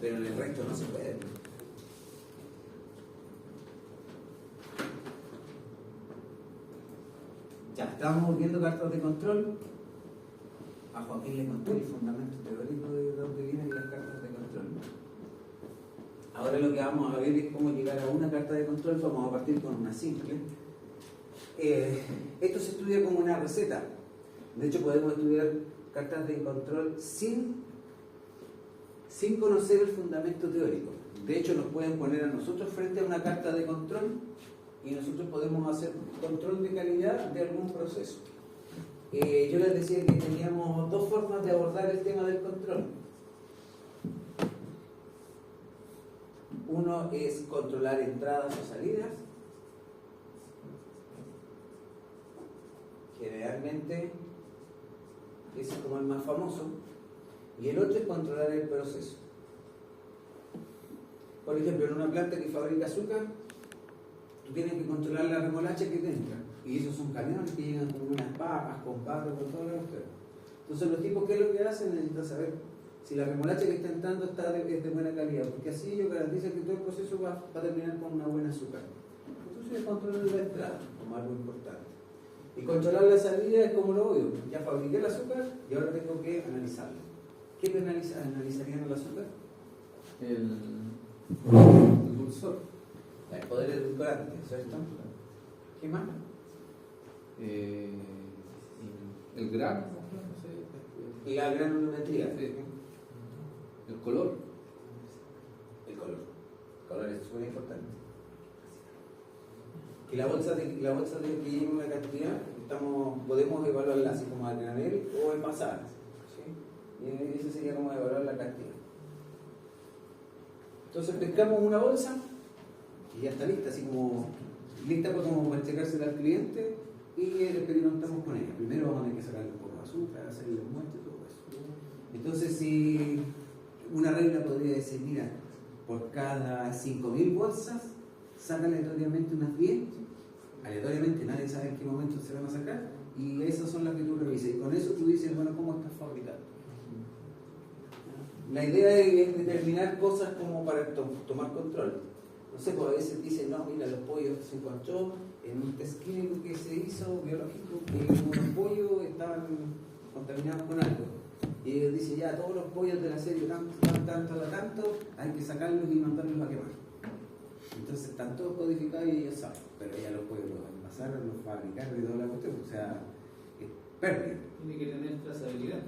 pero en el resto no se puede. Ya, estábamos viendo cartas de control. A Joaquín le conté el fundamento teórico de dónde vienen las cartas de control. Ahora lo que vamos a ver es cómo llegar a una carta de control. Vamos a partir con una simple. Esto se estudia como una receta. De hecho, podemos estudiar cartas de control sin conocer el fundamento teórico. De hecho, nos pueden poner a nosotros frente a una carta de control y nosotros podemos hacer control de calidad de algún proceso. Yo les decía que teníamos dos formas de abordar el tema del control. Uno es controlar entradas o salidas. Generalmente ese es como el más famoso. Y el otro es controlar el proceso. Por ejemplo, en una planta que fabrica azúcar, tú tienes que controlar la remolacha que te entra. Y esos son camiones que llegan con unas papas, con papas, con todo lo que. Entonces los tipos, ¿qué es lo que hacen? Necesitan saber si la remolacha que está entrando es de buena calidad, porque así ellos garantizan que todo el proceso va a terminar con una buena azúcar. Entonces controlar la entrada como algo importante. Y controlar la salida es como lo obvio. Ya fabriqué el azúcar y ahora tengo que analizarlo. ¿Qué analizarían el azúcar? El dulzor. El poder edulcorante, ¿cierto? ¿Qué más? El grano, no sé. Y la granulometría. Sí. El color. El color. El color es súper importante. Que la bolsa de que lleve una cantidad, podemos evaluarla así como a granel o envasada. ¿Sí? Y eso sería como evaluar la cantidad. Entonces pescamos una bolsa y ya está lista, así como lista para entregársela al cliente y experimentamos con ella. Primero vamos a tener que sacarle un poco de azúcar, hacerle el muerto y todo eso. Entonces, si una regla podría decir, mira, por cada 5.000 bolsas, saca aleatoriamente unas 10, aleatoriamente nadie sabe en qué momento se van a sacar, y esas son las que tú revisas. Y con eso tú dices, bueno, ¿cómo estás fabricando? La idea es determinar cosas como para tomar control. No sé, pues a veces dicen, no, mira, los pollos se encontró en un test clínico que se hizo, biológico, que los pollos estaban contaminados con algo. Y ellos dicen, ya, todos los pollos de la serie tanto, hay que sacarlos y mandarlos a quemar. Entonces están todos codificados y ellos saben, pero ya los pollos los envasaron, los fabricaron y toda la cuestión, o sea, es pérdida. Tiene que tener trazabilidad.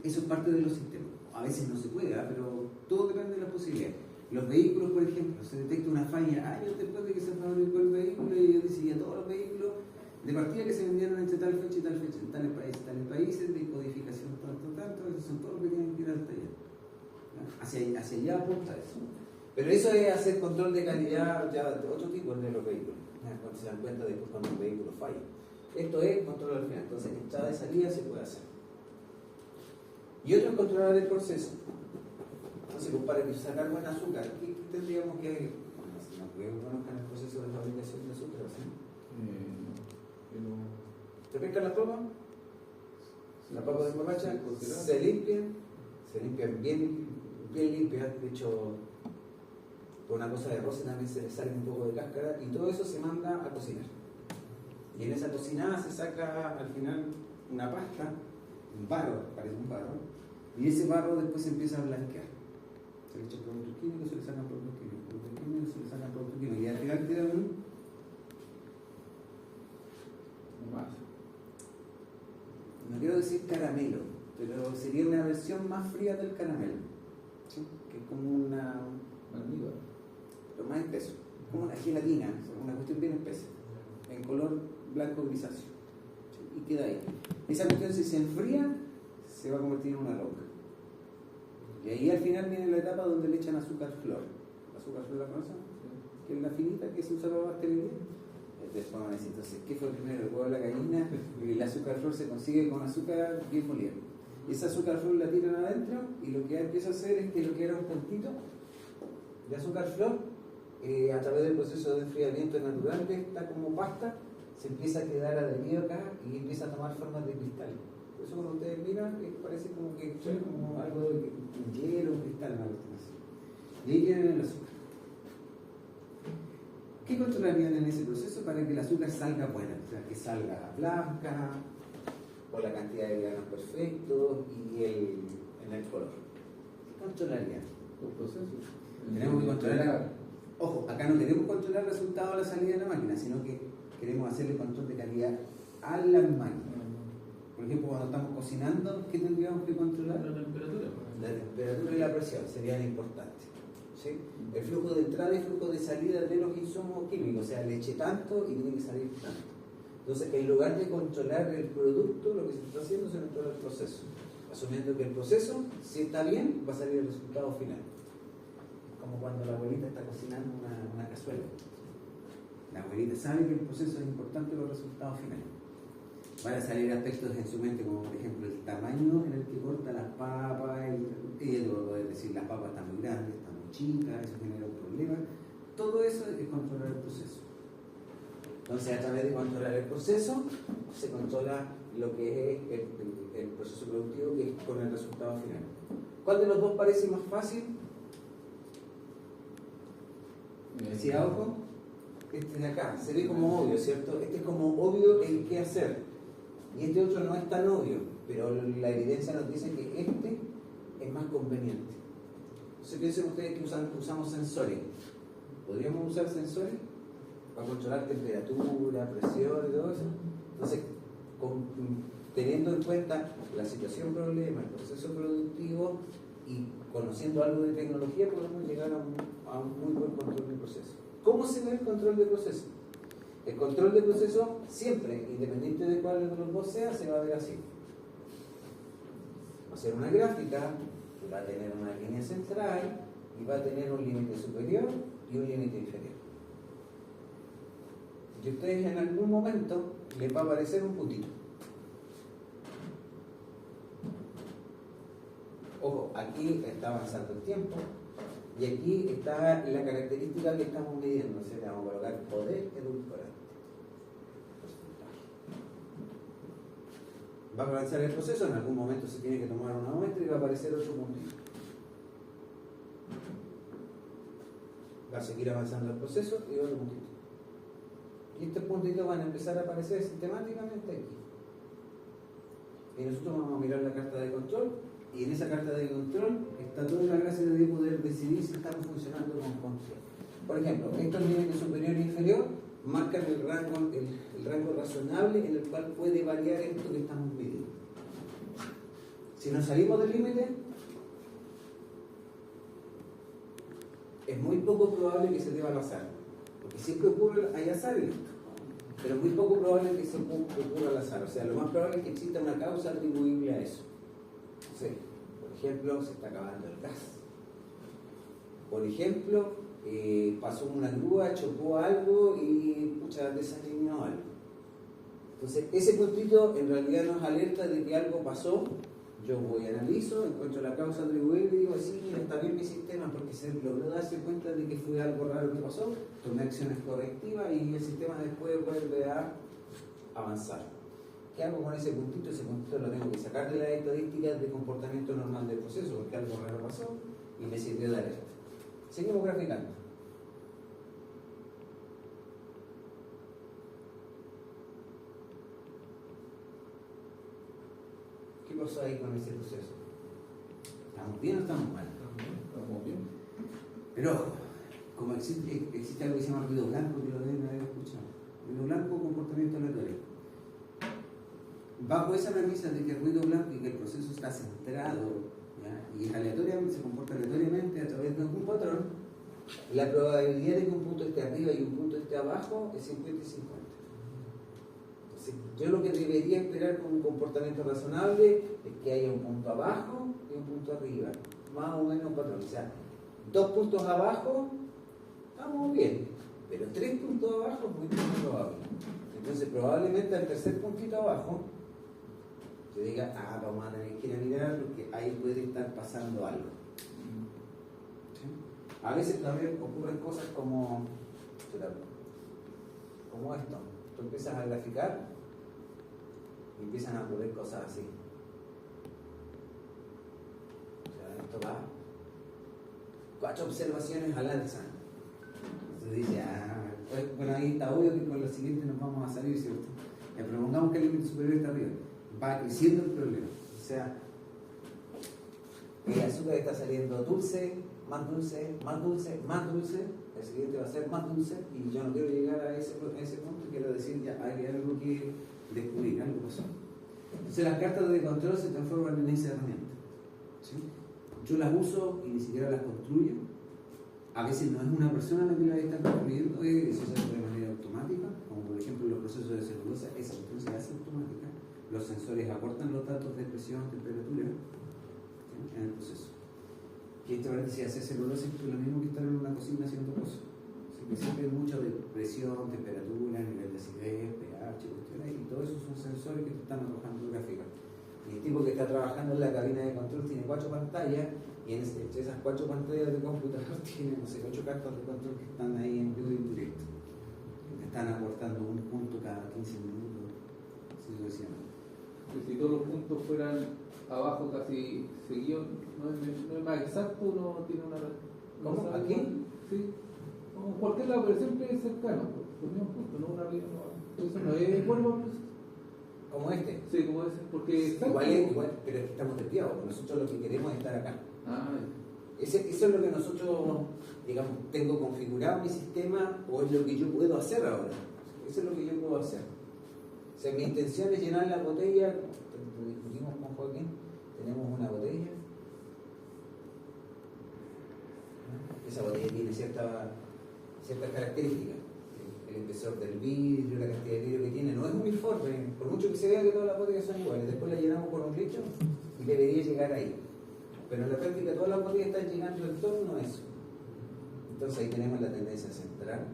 Eso es parte de los sistemas. A veces no se puede, pero todo depende de la posibilidad. Los vehículos, por ejemplo, se detecta una falla años después de que se fabricó el vehículo y ellos dicen, ya todos los vehículos de partida que se vendieron entre tal fecha y tal fecha, en tales países, de codificación, tanto, esos son todos los que tienen que ir al taller. Hacia allá apunta eso. Pero eso es hacer control de calidad ya de otro tipo de los vehículos, cuando se dan cuenta después cuando el vehículo falla. Esto es control al final, entonces entrada y salida se puede hacer. Y otro es controlar el proceso. Entonces, pues, para sacar buen azúcar, ¿qué tendríamos que...? Bueno, si no conozcan el proceso de fabricación de azúcar, ¿sí? ¿Te pescan las papas? Las papas de borracha se limpian bien limpias. De hecho, por una cosa de roce también se le sale un poco de cáscara y todo eso se manda a cocinar. Y en esa cocinada se saca al final una pasta, un barro, parece un barro, y ese barro después se empieza a blanquear. Se le echan productos químicos, se le sacan productos químicos, se le sacan productos químicos, y al final queda un vaso. No quiero decir caramelo, pero sería una versión más fría del caramelo, ¿sí? Que es como una almíbar, pero más espeso, como una gelatina, una cuestión bien espesa, en color blanco grisáceo, ¿sí? Y queda ahí. Esa cuestión, si se enfría, se va a convertir en una roca. Y ahí al final viene la etapa donde le echan azúcar flor. ¿Azúcar flor la conocen? Sí. Que es la finita que se usa para pastelería. Después van a decir, entonces, ¿qué fue primero, el huevo o la gallina? Y el azúcar flor se consigue con azúcar bien molida. Y esa azúcar flor la tiran adentro y lo que empieza a hacer es que lo que era un puntito de azúcar flor, a través del proceso de enfriamiento natural que está como pasta, se empieza a quedar adherido acá y empieza a tomar formas de cristal. Eso cuando ustedes miran, parece como que es como algo de un hielo, un cristal, una cuestión así. Y ahí tienen el azúcar. ¿Qué controlarían en ese proceso para que el azúcar salga buena? O sea, que salga blanca, con la cantidad de granos perfectos y en el color. ¿Qué controlarían? Los procesos. Tenemos que controlar. Ojo, acá no queremos controlar el resultado de la salida de la máquina, sino que queremos hacerle control de calidad a la máquina. Por ejemplo, cuando estamos cocinando, ¿qué tendríamos que controlar? La temperatura. La temperatura y la presión serían importantes. ¿Sí? El flujo de entrada y flujo de salida de los insumos químicos, o sea, le eché tanto y tiene que salir tanto. Entonces, en lugar de controlar el producto, lo que se está haciendo es controlar el proceso. Asumiendo que el proceso, si está bien, va a salir el resultado final. Como cuando la abuelita está cocinando una cazuela. La abuelita sabe que el proceso es importante para los resultados finales. Van a salir aspectos en su mente, como por ejemplo el tamaño en el que corta las papas, ella va a poder decir las papas están muy grandes, están muy chicas, eso genera un problema. Todo eso es controlar el proceso. Entonces, a través de controlar el proceso, se controla lo que es el proceso productivo, que es con el resultado final. ¿Cuál de los dos parece más fácil? Decía, ojo, este de acá, se ve como obvio, ¿cierto? Este es como obvio el qué hacer. Y este otro no es tan obvio, pero la evidencia nos dice que este es más conveniente. Entonces piensen ustedes que usamos sensores. ¿Podríamos usar sensores para controlar temperatura, presión y todo eso? Entonces, teniendo en cuenta la situación problema, el proceso productivo y conociendo algo de tecnología, podemos llegar a un muy buen control del proceso. ¿Cómo se ve el control del proceso? El control del proceso siempre, independiente de cuál de los dos sea, se va a ver así. Va a ser una gráfica que va a tener una línea central y va a tener un límite superior y un límite inferior. Y a ustedes en algún momento les va a aparecer un puntito. Ojo, aquí está avanzando el tiempo y aquí está la característica que estamos midiendo. O sea, le vamos a colocar poder edulcorante. Va a avanzar el proceso, en algún momento se tiene que tomar una muestra y va a aparecer otro puntito. Va a seguir avanzando el proceso y otro puntito. Y estos puntitos van a empezar a aparecer sistemáticamente aquí. Y nosotros vamos a mirar la carta de control. Y en esa carta de control está toda la gracia de poder decidir si estamos funcionando con control. Por ejemplo, estos límites superior e inferior marcan el rango razonable en el cual puede variar esto que estamos midiendo. Si nos salimos del límite, es muy poco probable que se deba al azar. Porque siempre ocurre, hay azar en esto. Pero es muy poco probable que se ocurra al azar. O sea, lo más probable es que exista una causa atribuible a eso. Sí. Por ejemplo, se está acabando el gas. Por ejemplo, pasó una grúa, chocó algo y desalineó algo. Entonces, ese puntito en realidad nos alerta de que algo pasó. Yo voy, analizo, encuentro la causa atribuible y digo, sí, mira, está bien mi sistema porque se logró darse cuenta de que fue algo raro que pasó, tomé acciones correctivas y el sistema después vuelve a avanzar. ¿Qué hago con ese puntito? Ese puntito lo tengo que sacar de las estadísticas de comportamiento normal del proceso porque algo raro pasó y me sirvió de alerta. Seguimos graficando. ¿Qué pasó ahí con ese proceso? ¿Estamos bien o estamos mal? Estamos bien. Pero ojo, como existe algo que se llama ruido blanco, que lo deben haber escuchado. Ruido blanco, comportamiento aleatorio. Bajo esa premisa de que el ruido blanco y que el proceso está centrado, ¿ya? Y aleatoriamente se comporta aleatoriamente a través de un patrón, la probabilidad de que un punto esté arriba y un punto esté abajo es 50 y 50. Entonces, yo lo que debería esperar con un comportamiento razonable es que haya un punto abajo y un punto arriba, más o menos un patrón. O sea, 2 puntos abajo, estamos bien, pero 3 puntos abajo es muy probable. Entonces, probablemente al tercer puntito abajo, yo diga, vamos a tener que ir a mirar porque ahí puede estar pasando algo. ¿Sí? A veces también ocurren cosas como esto. Tú empiezas a graficar y empiezan a ocurrir cosas así. ¿cuánto va? 4 observaciones al alza. Entonces dice, bueno, ahí está obvio que con lo siguiente nos vamos a salir, ¿cierto? Le propongamos que el límite superior está arriba. Va creciendo el problema. O sea, el azúcar está saliendo dulce, más dulce, más dulce, más dulce. El siguiente va a ser más dulce y yo no quiero llegar a ese punto. Quiero decir, ya hay algo que descubrir, algo pasó. Entonces las cartas de control se transforman en esa herramienta, ¿sí? Yo las uso y ni siquiera las construyo. A veces no es una persona la que las está construyendo, eso se hace de manera automática, como por ejemplo los procesos de celulosa, esa cuestión se hace automática. Los sensores aportan los datos de presión, temperatura, ¿sí? En el proceso. Y esto si hacer celulosa es lo mismo que estar en una cocina haciendo cosas. Así que siempre hay mucho de presión, temperatura, nivel de acidez, pH, cuestiones, y todo eso son sensores que te están arrojando gráficas. Y el tipo que está trabajando en la cabina de control tiene 4 pantallas, y entre esas 4 pantallas de computador tiene, no sé, 8 cartas de control que están ahí en vivo y en directo. Que te están aportando un punto cada 15 minutos, así sucesivamente. Si todos los puntos fueran abajo casi seguidos, no es más exacto, uno tiene una... ¿Cómo? sabe ¿Aquí? cuál. Sí. No, en cualquier lado, pero siempre es cercano, por un punto, no una arriba, no abajo. Eso no es bueno, pues. Como este. Sí, como ese, porque... Igual, pero es que estamos desviados, porque nosotros lo que queremos es estar acá. Eso es lo que nosotros, digamos, tengo configurado mi sistema, o es lo que yo puedo hacer ahora. Eso es lo que yo puedo hacer. O sea, mi intención es llenar la botella, lo discutimos con Joaquín, tenemos una botella. Esa botella tiene ciertas características. El espesor del vidrio, la cantidad de vidrio que tiene, no es uniforme, por mucho que se vea que todas las botellas son iguales. Después la llenamos con un lecho y debería llegar ahí. Pero en la práctica todas las botellas están llegando en torno a eso. Entonces ahí tenemos la tendencia central.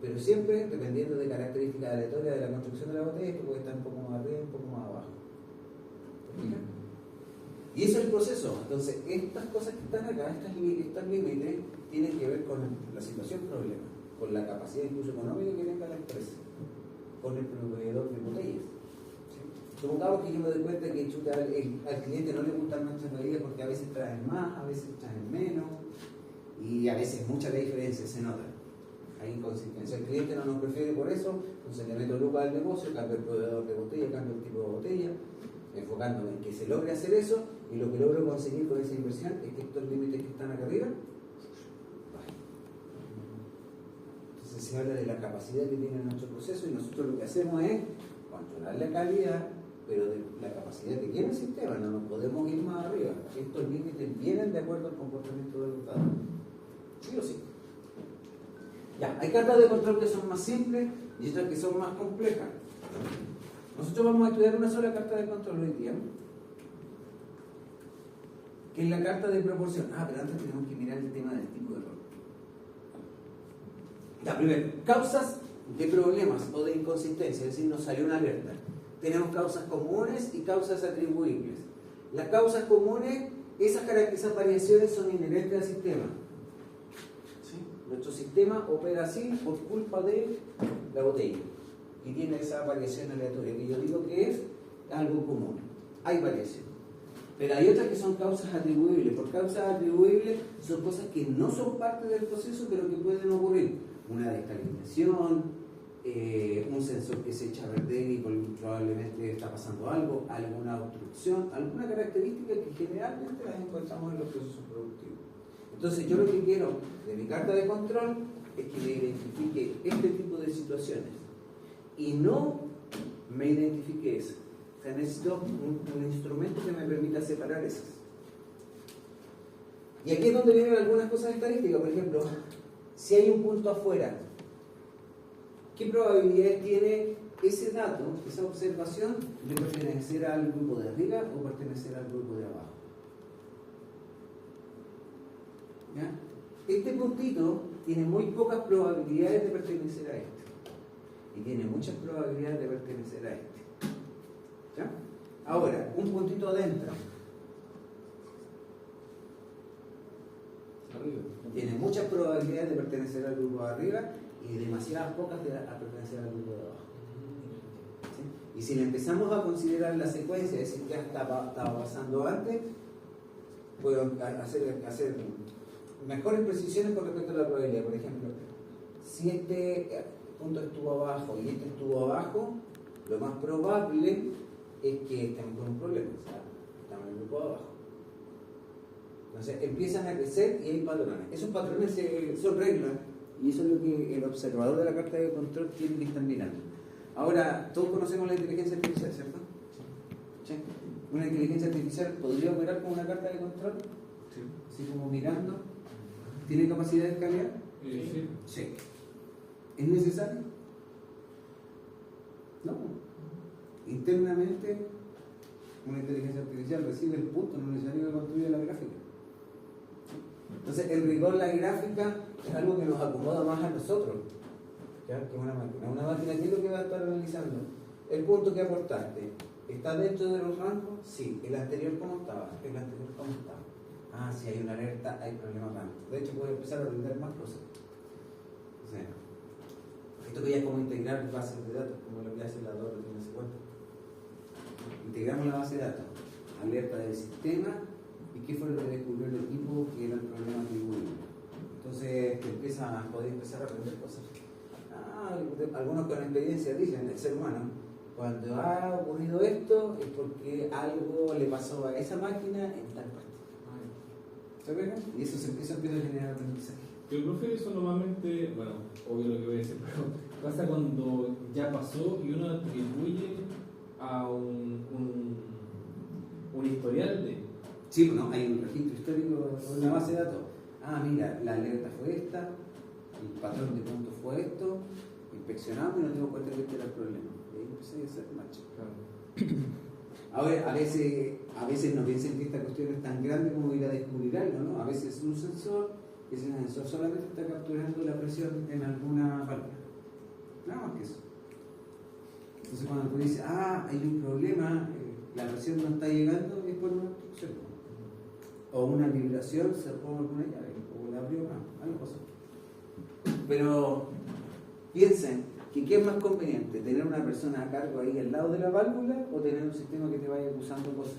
Pero siempre, dependiendo de características aleatorias de la construcción de la botella, esto puede estar un poco más arriba y un poco más abajo. Y eso es el proceso. Entonces, estas cosas que están acá, estos límites, tienen que ver con la situación problema, con la capacidad incluso económica que tenga la empresa, con el proveedor de botellas. ¿Sí? Supongamos que yo me doy cuenta que al cliente no le gustan nuestras medidas porque a veces traen más, a veces traen menos, y a veces mucha la diferencia se nota. Hay inconsistencia. El cliente no nos prefiere por eso, entonces le meto lupa al negocio, cambio el proveedor de botella, cambio el tipo de botella, enfocándome en que se logre hacer eso, y lo que logro conseguir con esa inversión es que estos límites que están acá arriba bajen. Entonces se habla de la capacidad que tiene nuestro proceso, y nosotros lo que hacemos es controlar la calidad, pero de la capacidad que tiene el sistema. No nos podemos ir más arriba. Estos límites vienen de acuerdo al comportamiento del dato, sí o sí. Ya, hay cartas de control que son más simples y otras que son más complejas. Nosotros vamos a estudiar una sola carta de control hoy día, que es la carta de proporción. Pero antes tenemos que mirar el tema del tipo de error. Ya, primero, causas de problemas o de inconsistencia, es decir, nos salió una alerta. Tenemos causas comunes y causas atribuibles. Las causas comunes, esas variaciones son inherentes al sistema. Nuestro sistema opera así por culpa de la botella y tiene esa variación aleatoria que yo digo que es algo común. Hay variación, pero hay otras que son causas atribuibles. Por causas atribuibles son cosas que no son parte del proceso pero que pueden ocurrir. Una descalibración, un sensor que se echa a perder y probablemente está pasando algo, alguna obstrucción, alguna característica que generalmente las encontramos en los procesos productivos. Entonces yo lo que quiero de mi carta de control es que me identifique este tipo de situaciones y no me identifique esas. O sea, necesito un instrumento que me permita separar esas. Y aquí es donde vienen algunas cosas estadísticas. Por ejemplo, si hay un punto afuera, ¿qué probabilidad tiene ese dato, esa observación, de pertenecer al grupo de arriba o pertenecer al grupo de abajo? ¿Ya? Este puntito tiene muy pocas probabilidades de pertenecer a este y tiene muchas probabilidades de pertenecer a este. ¿Ya? Ahora, un puntito adentro tiene muchas probabilidades de pertenecer al grupo de arriba y demasiadas pocas de pertenecer al grupo de abajo. ¿Sí? Y si le empezamos a considerar la secuencia, es decir, ya estaba pasando antes, puedo hacer mejores precisiones con respecto a la probabilidad. Por ejemplo, si este punto estuvo abajo y este estuvo abajo, lo más probable es que estemos con un problema, o sea, estamos en el grupo de abajo. Entonces empiezan a crecer y hay patrones. Esos patrones son reglas y eso es lo que el observador de la carta de control tiene que estar mirando. Ahora, todos conocemos la inteligencia artificial, ¿cierto? ¿Sí? Una inteligencia artificial podría operar como una carta de control, Sí. así como mirando. ¿Tiene capacidad de escanear? Sí. Sí. ¿Es necesario? No. Internamente, una inteligencia artificial recibe el punto, no es necesario que construya la gráfica. Entonces, el rigor de la gráfica es algo que nos acomoda más a nosotros, ¿ya? Que una máquina. Una máquina, ¿qué es lo que va a estar analizando? El punto que aportaste, ¿está dentro de los rangos? Sí. ¿El anterior cómo estaba? ¿El anterior cómo estaba? Ah, si hay una alerta, hay problema tanto. De hecho, puede empezar a aprender más cosas. O sea, esto que ya es como integrar bases de datos, como lo que hace la DOR, no sé cuánto. Integramos la base de datos, alerta del sistema y qué fue lo que descubrió el equipo que era el problema atribuido. Entonces podés empezar a aprender cosas. Algunos con experiencia dicen, el ser humano, cuando ha ocurrido esto es porque algo le pasó a esa máquina en tal parte. ¿Se ve? Y eso empieza a generar aprendizaje. Pero, profe, eso normalmente, bueno, obvio lo que voy a decir, pero pasa cuando ya pasó y uno atribuye a un historial de... Sí, no, hay un registro histórico en una base de datos. Ah, mira, la alerta fue esta, el patrón de puntos fue esto, inspeccionamos y nos dimos cuenta que este era el problema. Y ahí empecé a hacer marcha. Claro. Ahora, a veces no piensen que esta cuestión es tan grande como ir a descubrir algo, ¿no? A veces es un sensor, y ese sensor solamente está capturando la presión en alguna válvula. Nada más que eso. Entonces cuando tú dices, hay un problema, la presión no está llegando, es por una obstrucción. O una vibración, se pone alguna llave, o la abrió, algo pasó. Pero piensen que ¿qué es más conveniente? ¿Tener una persona a cargo ahí al lado de la válvula o tener un sistema que te vaya acusando cosas?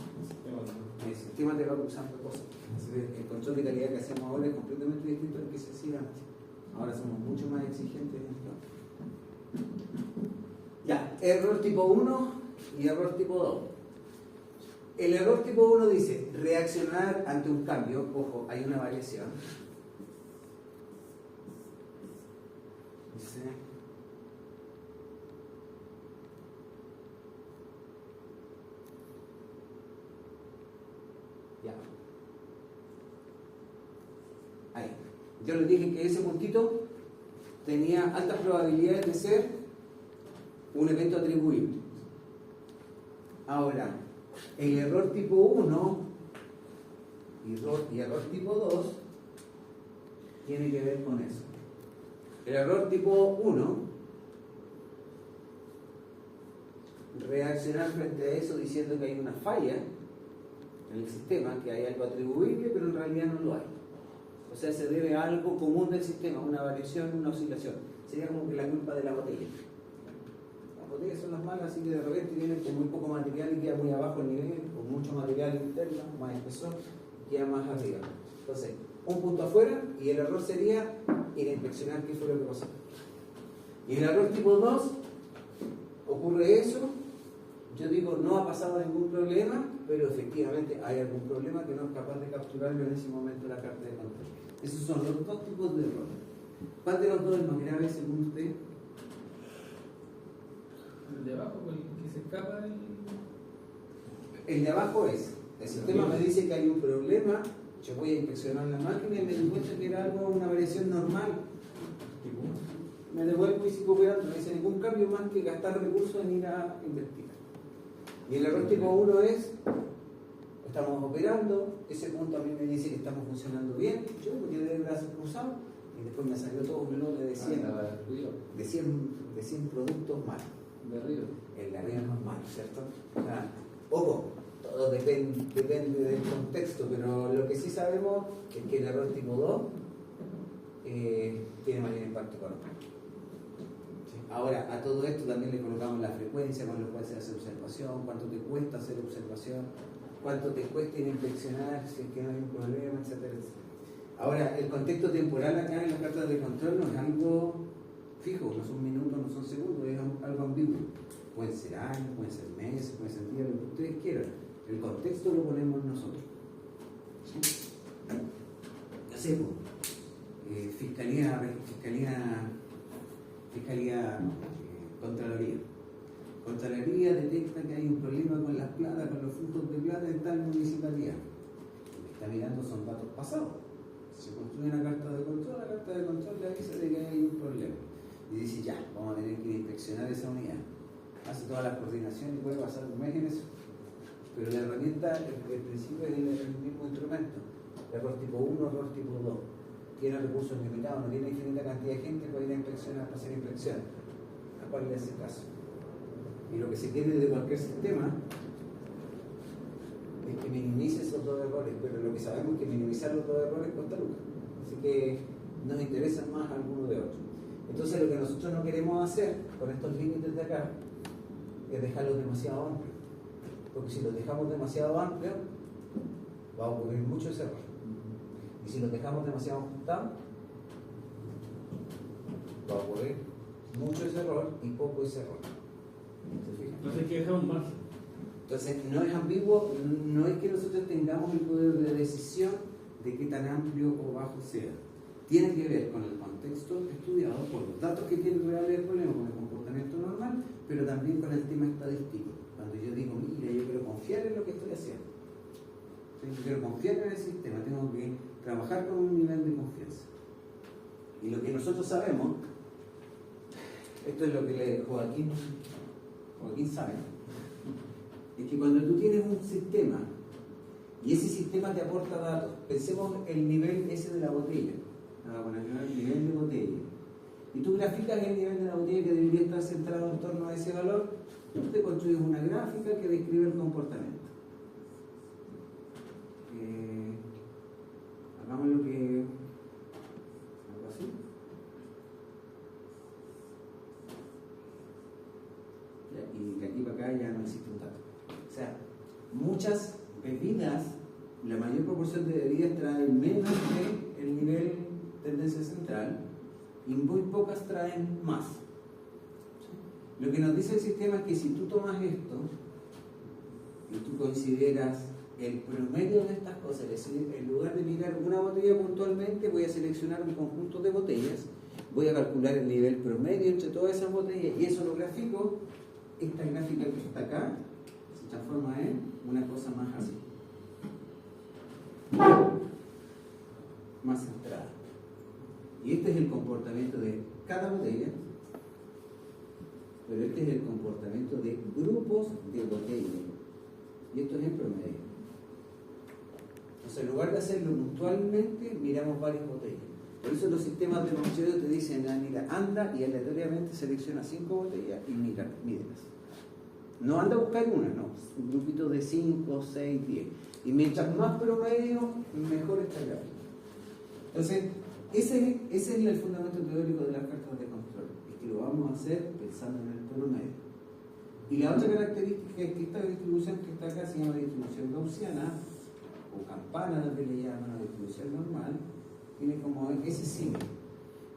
El sistema te va acusando cosas. El control de calidad que hacemos ahora es completamente distinto al que se hacía antes. Ahora somos mucho más exigentes en esto. Ya, error tipo 1 y error tipo 2. El error tipo 1 dice reaccionar ante un cambio. Ojo, hay una variación. Dice ya. Ahí. Yo les dije que ese puntito tenía altas probabilidades de ser un evento atribuible. Ahora, el error tipo 1 y error tipo 2 tiene que ver con eso. El error tipo 1, reaccionar frente a eso diciendo que hay una falla en el sistema, que hay algo atribuible, pero en realidad no lo hay. O sea, se debe a algo común del sistema, una variación, una oscilación. Sería como que la culpa de la botella. Las botellas son las malas, así que de repente vienen con muy poco material y queda muy abajo el nivel, con mucho material interno, más espesor, y queda más arriba. Entonces, un punto afuera y el error sería ir a inspeccionar qué fue lo que pasó. Y el error tipo 2, ocurre eso, yo digo no ha pasado ningún problema, pero efectivamente hay algún problema que no es capaz de capturarlo en ese momento la carta de control. Esos son los dos tipos de error. ¿Cuál de los dos es más grave según usted? El de abajo, el que se escapa del... El de abajo es, el sistema me dice que hay un problema, yo voy a inspeccionar la máquina y me doy cuenta que era algo, una variación normal. Me devuelvo y sigo operando, no hice ningún cambio más que gastar recursos en ir a investigar. Y el error tipo 1 es, estamos operando, ese punto a mí me dice que estamos funcionando bien, yo me quedé de brazos cruzados y después me salió todo un lote de 100 productos malos. De arriba. El de arriba es más malo, ¿cierto? O sea, ojo, todo depende del contexto, pero lo que sí sabemos es que el error tipo 2 tiene mayor impacto económico. Ahora, a todo esto también le colocamos la frecuencia con la cual se hace observación, cuánto te cuesta hacer observación. cuánto te cuesta ir a inspeccionar, si es que no hay un problema, etcétera, etcétera. Ahora, el contexto temporal acá en las cartas de control no es algo fijo, no son minutos, no son segundos, es algo ambiguo. Pueden ser años, pueden ser meses, pueden ser días, lo que ustedes quieran. El contexto lo ponemos nosotros. Ya sé, Contraloría. Contraloría detecta que hay un problema con las plata, con los flujos de plata en tal municipalidad. Lo que está mirando son datos pasados. Se construye una carta de control, la carta de control le avisa de que hay un problema. Y dice, ya, vamos a tener que inspeccionar esa unidad. Hace todas las coordinaciones y puede pasar un mes en eso. Pero la herramienta, el principio es el mismo instrumento. Error tipo 1, error tipo 2. Tiene recursos limitados, no tiene infinita cantidad de gente para ir a inspeccionar, para hacer inspecciones. ¿A cuál le hace caso? Y lo que se quiere de cualquier sistema es que minimice esos dos errores, pero lo que sabemos es que minimizar los dos errores cuesta lucas. Así que nos interesan más algunos de otros. Entonces lo que nosotros no queremos hacer con estos límites de acá es dejarlos demasiado amplios. Porque si los dejamos demasiado amplios, va a ocurrir mucho ese error. Y si los dejamos demasiado ajustados, va a ocurrir mucho ese error y poco ese error. Entonces hay que dejar un margen. Entonces no es ambiguo, no es que nosotros tengamos el poder de decisión de qué tan amplio o bajo sea. Tiene que ver con el contexto estudiado, por los datos que tiene real el problema, con el comportamiento normal, pero también con el tema estadístico. Cuando yo digo, mira, yo quiero confiar en lo que estoy haciendo. Yo quiero confiar en el sistema, tengo que trabajar con un nivel de confianza. Y lo que nosotros sabemos, esto es lo que Joaquín sabe, es que cuando tú tienes un sistema y ese sistema te aporta datos, pensemos el nivel ese de la botella, el nivel de botella, y tú graficas el nivel de la botella que debería estar centrado en torno a ese valor, tú te construyes una gráfica que describe el comportamiento. Hagamos lo que algo así. Y de aquí para acá ya no existe un dato. O sea, muchas bebidas, la mayor proporción de bebidas traen menos que el nivel tendencia central y muy pocas traen más. Lo que nos dice el sistema es que si tú tomas esto y tú consideras el promedio de estas cosas, es decir, en lugar de mirar una botella puntualmente, voy a seleccionar un conjunto de botellas, voy a calcular el nivel promedio entre todas esas botellas y eso lo grafico. Esta gráfica que está acá se transforma en una cosa más así, más centrada. Y este es el comportamiento de cada botella, pero este es el comportamiento de grupos de botellas. Y esto es en promedio. Entonces, en lugar de hacerlo puntualmente, miramos varias botellas. Por eso los sistemas de monitoreo te dicen, mira, anda y aleatoriamente selecciona 5 botellas y mídelas. No anda a buscar una, no. Un grupito de 5, 6, 10. Y mientras más promedio, mejor está el gráfico. Entonces, ese es el fundamento teórico de las cartas de control. Es que lo vamos a hacer pensando en el promedio. Y la otra característica es que esta distribución que está acá se llama distribución gaussiana, o campana, donde le llaman la distribución normal, tiene como ese signo.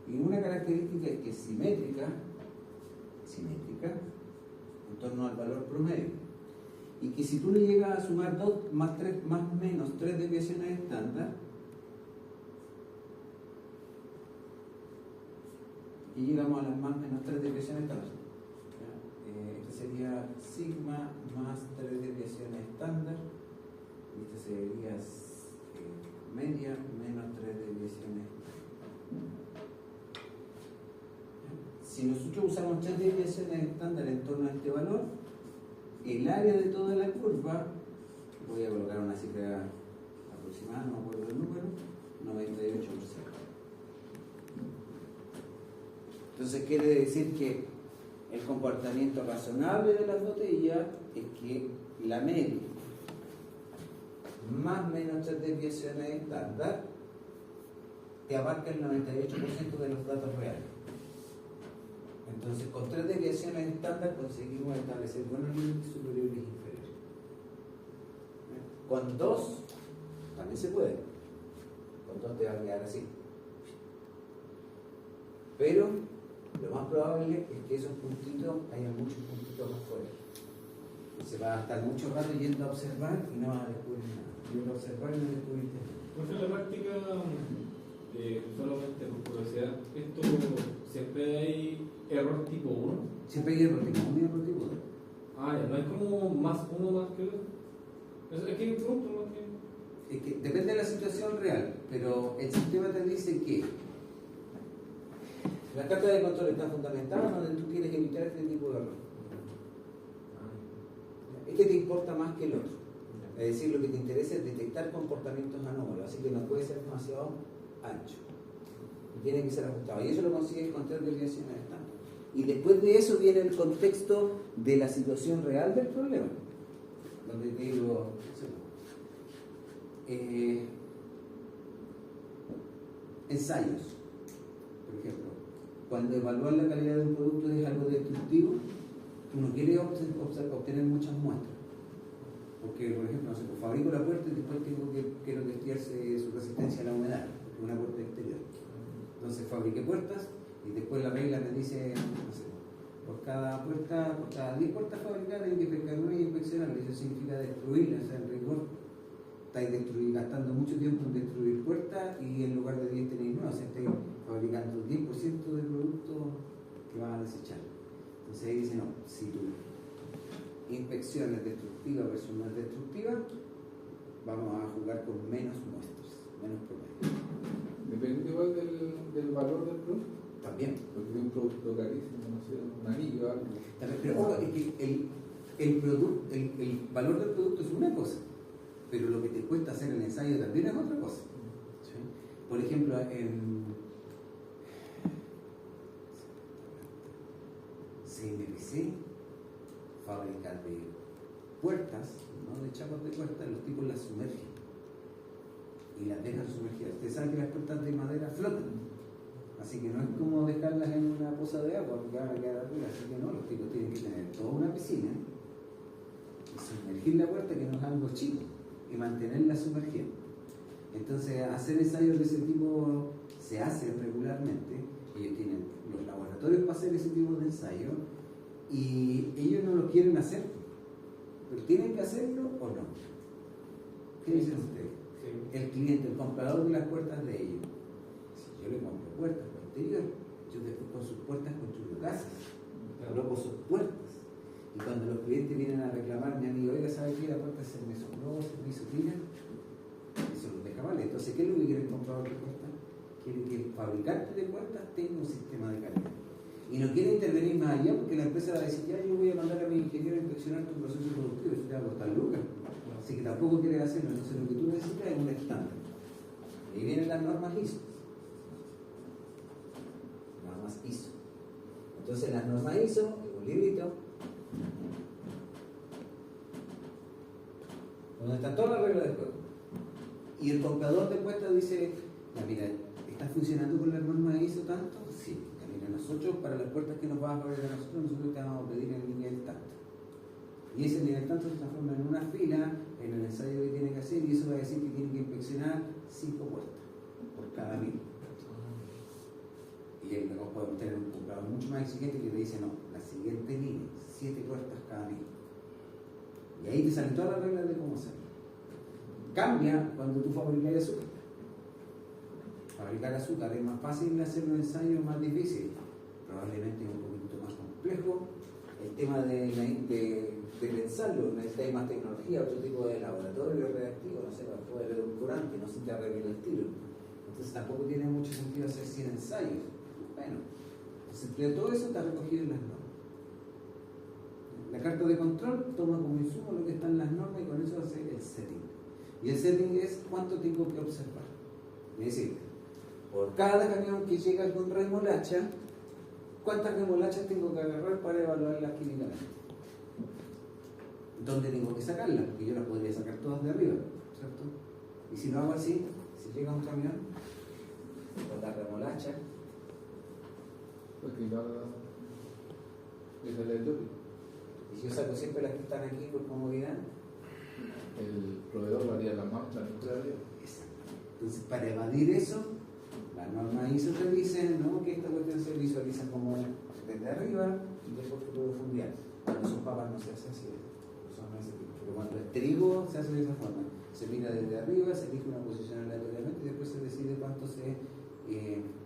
Y una característica es que es simétrica, en torno al valor promedio. Y que si tú le llegas a sumar 2 más 3 más menos 3 desviaciones estándar, y llegamos a las más menos 3 desviaciones estándar. Este sería sigma más 3 desviaciones estándar, y este sería media menos 3 desviaciones. Si nosotros usamos 3 desviaciones estándar en torno a este valor, el área de toda la curva, voy a colocar una cifra aproximada, no me acuerdo el número, 98%. Entonces quiere decir que el comportamiento razonable de las botellas es que la media más menos 3 desviaciones estándar te abarca el 98% de los datos reales. Entonces, con 3 desviaciones estándar conseguimos establecer buenos límites superiores e inferiores. Con 2 también se puede. Con 2 te va a quedar así. Pero lo más probable es que esos puntitos, haya muchos puntitos afuera. Se va a estar mucho rato yendo a observar y no va a descubrir nada. Yendo a observar y no descubriste nada. Porque en la práctica, solamente por curiosidad, esto siempre hay error tipo 1. Siempre hay error tipo 1 y error tipo 2. Ah, ya, no es como más uno más que otro. Es que pregunto más que. Es que depende de la situación real, pero el sistema te dice que las cartas de control están fundamentadas donde tú quieres evitar este tipo de error. Es que te importa más que el otro. Es decir, lo que te interesa es detectar comportamientos anómalos, así que no puede ser demasiado ancho. Tiene que ser ajustado. Y eso lo consigues con 3 desviaciones estándar. Y después de eso viene el contexto de la situación real del problema. Donde te digo, ensayos, por ejemplo. Cuando evaluar la calidad de un producto es algo destructivo, tú no quieres obtener muchas muestras. Porque, por ejemplo, no sé, pues fabrico la puerta y después quiero testear su resistencia a la humedad, porque es una puerta exterior. Entonces fabriqué puertas y después la regla me dice, no sé, por cada 10 puertas fabricadas hay que pescar una y inspeccionarla. Eso significa destruirla, o sea, en rigor estáis gastando mucho tiempo en destruir puertas y en lugar de 10 tenéis 9, o sea, estáis fabricando 10% de producto que van a desechar. Entonces ahí dice, no, si tu inspección es destructiva versus no es destructiva, vamos a jugar con menos muestras, menos promedio. Depende igual del valor del producto. También. Porque es un producto carísimo, no sé, un anillo o algo. Pero ojo, es que el valor del producto es una cosa, pero lo que te cuesta hacer el ensayo también es otra cosa. ¿Sí? Por ejemplo, en CMPC, fábrica de puertas, ¿no? De chapas de puertas, los tipos las sumergen y las dejan sumergidas. Ustedes saben que las puertas de madera flotan, así que no es como dejarlas en una poza de agua porque van a quedar arriba, así que no, los tipos tienen que tener toda una piscina y sumergir la puerta, que no es algo chico, y mantenerla sumergida. Entonces, hacer ensayos de ese tipo se hace regularmente. Ellos tienen los laboratorios para hacer ese tipo de ensayo y ellos no lo quieren hacer, pero tienen que hacerlo o no. ¿Qué dicen ustedes? Sí. El cliente, el comprador de las puertas de ellos. Si yo le compro puertas para exterior, yo después con sus puertas construyo casas, coloco sus puertas. Y cuando los clientes vienen a reclamarme a mí, oiga, ¿sabe qué? La puerta se me sobró, se me hizo tira, eso los deja mal. Entonces, ¿qué es lo que quiere el comprador de puertas? Quiere que el fabricante de puertas tenga un sistema de calidad. Y no quiere intervenir más allá porque la empresa va a decir, ya yo voy a mandar a mi ingeniero a inspeccionar tu proceso productivo, eso te va a costar lucas. Así que tampoco quiere hacerlo. Entonces lo que tú necesitas es un estándar. Y ahí vienen las normas ISO. Normas ISO. Entonces las normas ISO, es un librito, donde están todas las reglas del juego. Y el comprador de puertas dice, ya mira, ¿estás funcionando con las normas ISO tanto? Sí. Ya mira, nosotros para las puertas que nos vas a abrir a nosotros te vamos a pedir el nivel tanto. Y ese nivel tanto se transforma en una fila, en el ensayo que tiene que hacer, y eso va a decir que tiene que inspeccionar 5 puertas por cada 1000. Y luego podemos tener un comprador mucho más exigente que te dice, no, la siguiente línea, 7 puertas cada 1000. Y ahí te salen todas las reglas de cómo hacerlo. Cambia cuando tú fabricas azúcar. Fabricar azúcar es más fácil, hacer un ensayo es más difícil. Probablemente es un poquito más complejo. El tema de pensarlo, necesitáis más tecnología, otro tipo de laboratorio reactivo, no sé, para poder edulcorante, no se te arregle el estilo. Entonces tampoco tiene mucho sentido hacer 100 ensayos. Bueno, entonces entre todo eso está recogido en las normas. La carta de control toma como insumo lo que está en las normas y con eso hace el setting. Y el setting es cuánto tengo que observar. Es decir, por cada camión que llega con remolacha, ¿cuántas remolachas tengo que agarrar para evaluarlas químicamente? ¿Dónde tengo que sacarlas? Porque yo las podría sacar todas de arriba, ¿cierto? Y si lo hago así, si llega un camión con la remolacha, Porque no es aleatorio. y si yo saco siempre las que están aquí por comodidad, el proveedor lo haría la mezcla de Exacto. Entonces, para evadir eso, las normas ISO te dicen, ¿no?, que esta cuestión se visualiza como desde arriba y después por profundidad. Cuando son papas no se hace así, son ese tipo. Pero cuando es trigo se hace de esa forma. Se mira desde arriba, se elige una posición aleatoriamente y después se decide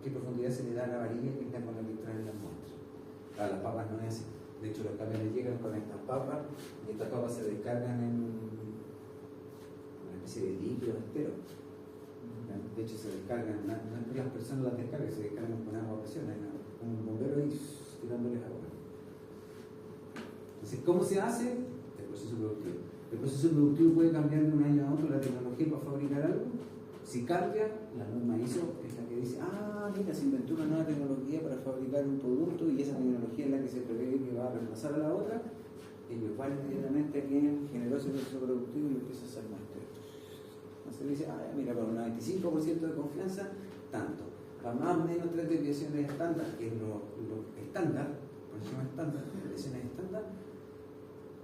qué profundidad se le da a la varilla que está con la que traen las muestras. A las papas no es así. De hecho, los camiones llegan con estas papas y estas papas se descargan en una especie de líquido entero. De hecho, se descargan, no es que las personas las descarguen, se descargan con agua a presión, hay un bombero ahí tirándoles agua. Entonces, ¿cómo se hace? El proceso productivo. El proceso productivo puede cambiar de un año a otro la tecnología para fabricar algo. Si cambia, la norma ISO es la que dice, mira, se inventó una nueva tecnología para fabricar un producto y esa tecnología es la que se prevé que va a reemplazar a la otra. Ellos van inmediatamente a quien generó ese proceso productivo y lo empieza a hacer más estricto. Entonces dice, mira, para un 95% de confianza, tanto. Para más o menos 3 desviaciones estándar, que es lo estándar, por eso se llama estándar, desviaciones estándar,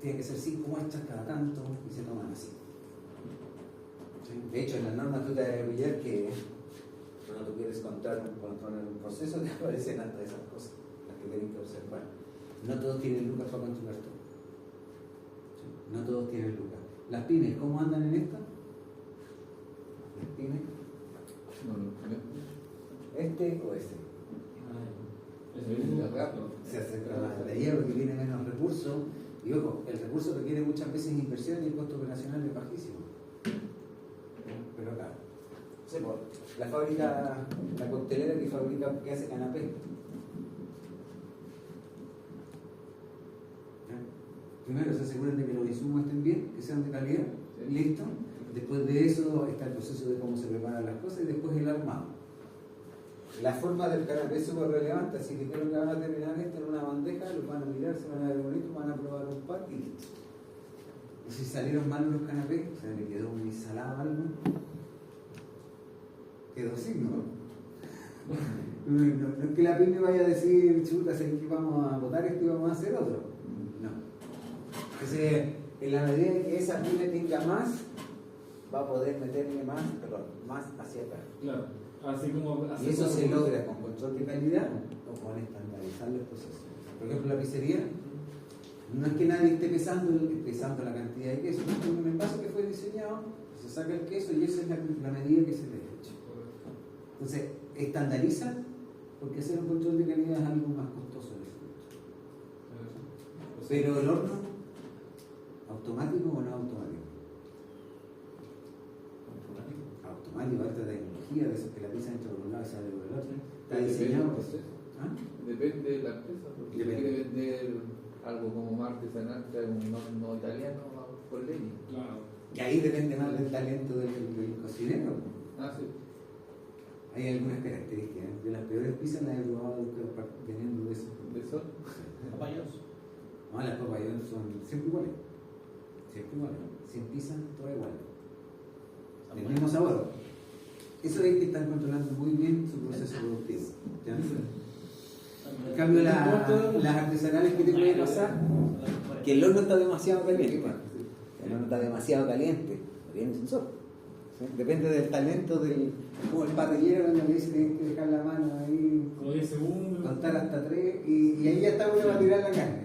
tiene que ser 5 muestras cada tanto y se toman así. ¿Sí? De hecho, en la norma tú te debes pillar que cuando tú quieres controlar un proceso te aparecen hasta esas cosas, las que tienes que observar. No todos tienen lucas para controlar todo. ¿Sí? No todos tienen lucas. Las pymes, ¿cómo andan en esto? Las pymes. ¿Este o este? Se acerca más a la hierba porque tiene menos recursos. Y ojo, el recurso requiere muchas veces inversión y el costo operacional es bajísimo. Pero acá, la fábrica, la coctelera que hace canapé. Primero se aseguran de que los insumos estén bien, que sean de calidad, listo. Después de eso está el proceso de cómo se preparan las cosas y después el armado. La forma del canapé es súper relevante, así que creo que van a terminar esto en una bandeja, lo van a mirar, se van a ver bonitos, van a probar un par y listo. Y si salieron mal los canapés, o sea, le quedó una ensalada o algo, quedó así, ¿no? No es que la pyme vaya a decir, chuta, sé que vamos a votar esto y vamos a hacer otro. No. Entonces, en la medida en que esa pyme tenga más, va a poder meterle más hacia acá. Claro. Así como, y eso se logra con control de calidad o con estandarizar los procesos. Por ejemplo, la pizzería, no es que nadie esté pesando la cantidad de queso, es un envase que fue diseñado, se saca el queso y esa es la medida que se le echa. Entonces, estandariza, porque hacer un control de calidad es algo más costoso en ese momento. Pero el horno, ¿automático o no automático? Automático, esta tecnología de esos que la pizza entra por un lado y sale por el otro. Está diseñado. Depende de la empresa, porque si quiere vender algo como más artesanal, trae un horno italiano por ley. Claro. Y ahí depende más del talento del cocinero. Sí. Hay algunas características. De las peores pizzas las he probado teniendo de eso. ¿De eso? Papayos. No, las papayos son siempre iguales. Siempre iguales. 100 pizzas, todas iguales. El mismo sabor. Eso es que están controlando muy bien su proceso productivo. ¿Ya? En cambio, las artesanales, ¿qué te puede pasar? Que el horno está demasiado caliente. El horno está demasiado caliente. Tiene un sensor. ¿Sí? Depende del talento como el parrillero cuando le dice que tienes que dejar la mano ahí. Como 10 segundos. Contar hasta 3 y ahí ya está uno va a tirar la carne.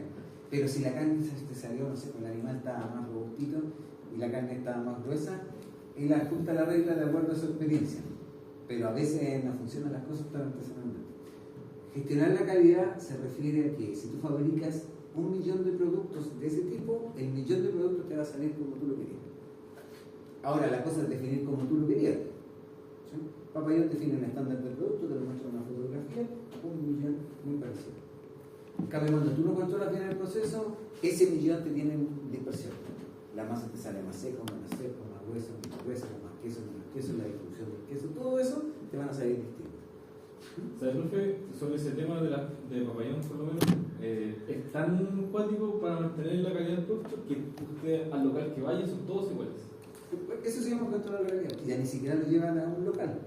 Pero si la carne te salió, no sé, el animal estaba más robustito y la carne estaba más gruesa, él ajusta la regla de acuerdo a su experiencia. Pero a veces no funcionan las cosas tan artesanalmente. Gestionar la calidad se refiere a que si tú fabricas 1 millón de productos de ese tipo, el millón de productos te va a salir como tú lo querías. Ahora, la cosa es definir como tú lo querías. ¿Sí? Papayón define un estándar del producto, te lo muestra una fotografía, 1 millón muy parecido. En cambio, cuando tú no controlas bien el proceso, ese millón te tiene dispersión. La masa te sale más seca, más gruesa, más queso, la distribución del queso, todo eso te van a salir distintos. ¿Sabes, profe? Sobre ese tema de papayón, por lo menos, es tan cuático para mantener la calidad del producto que usted al local que vaya son todos iguales. Eso se llama controlar la calidad. Y ya ni siquiera lo llevan a un local.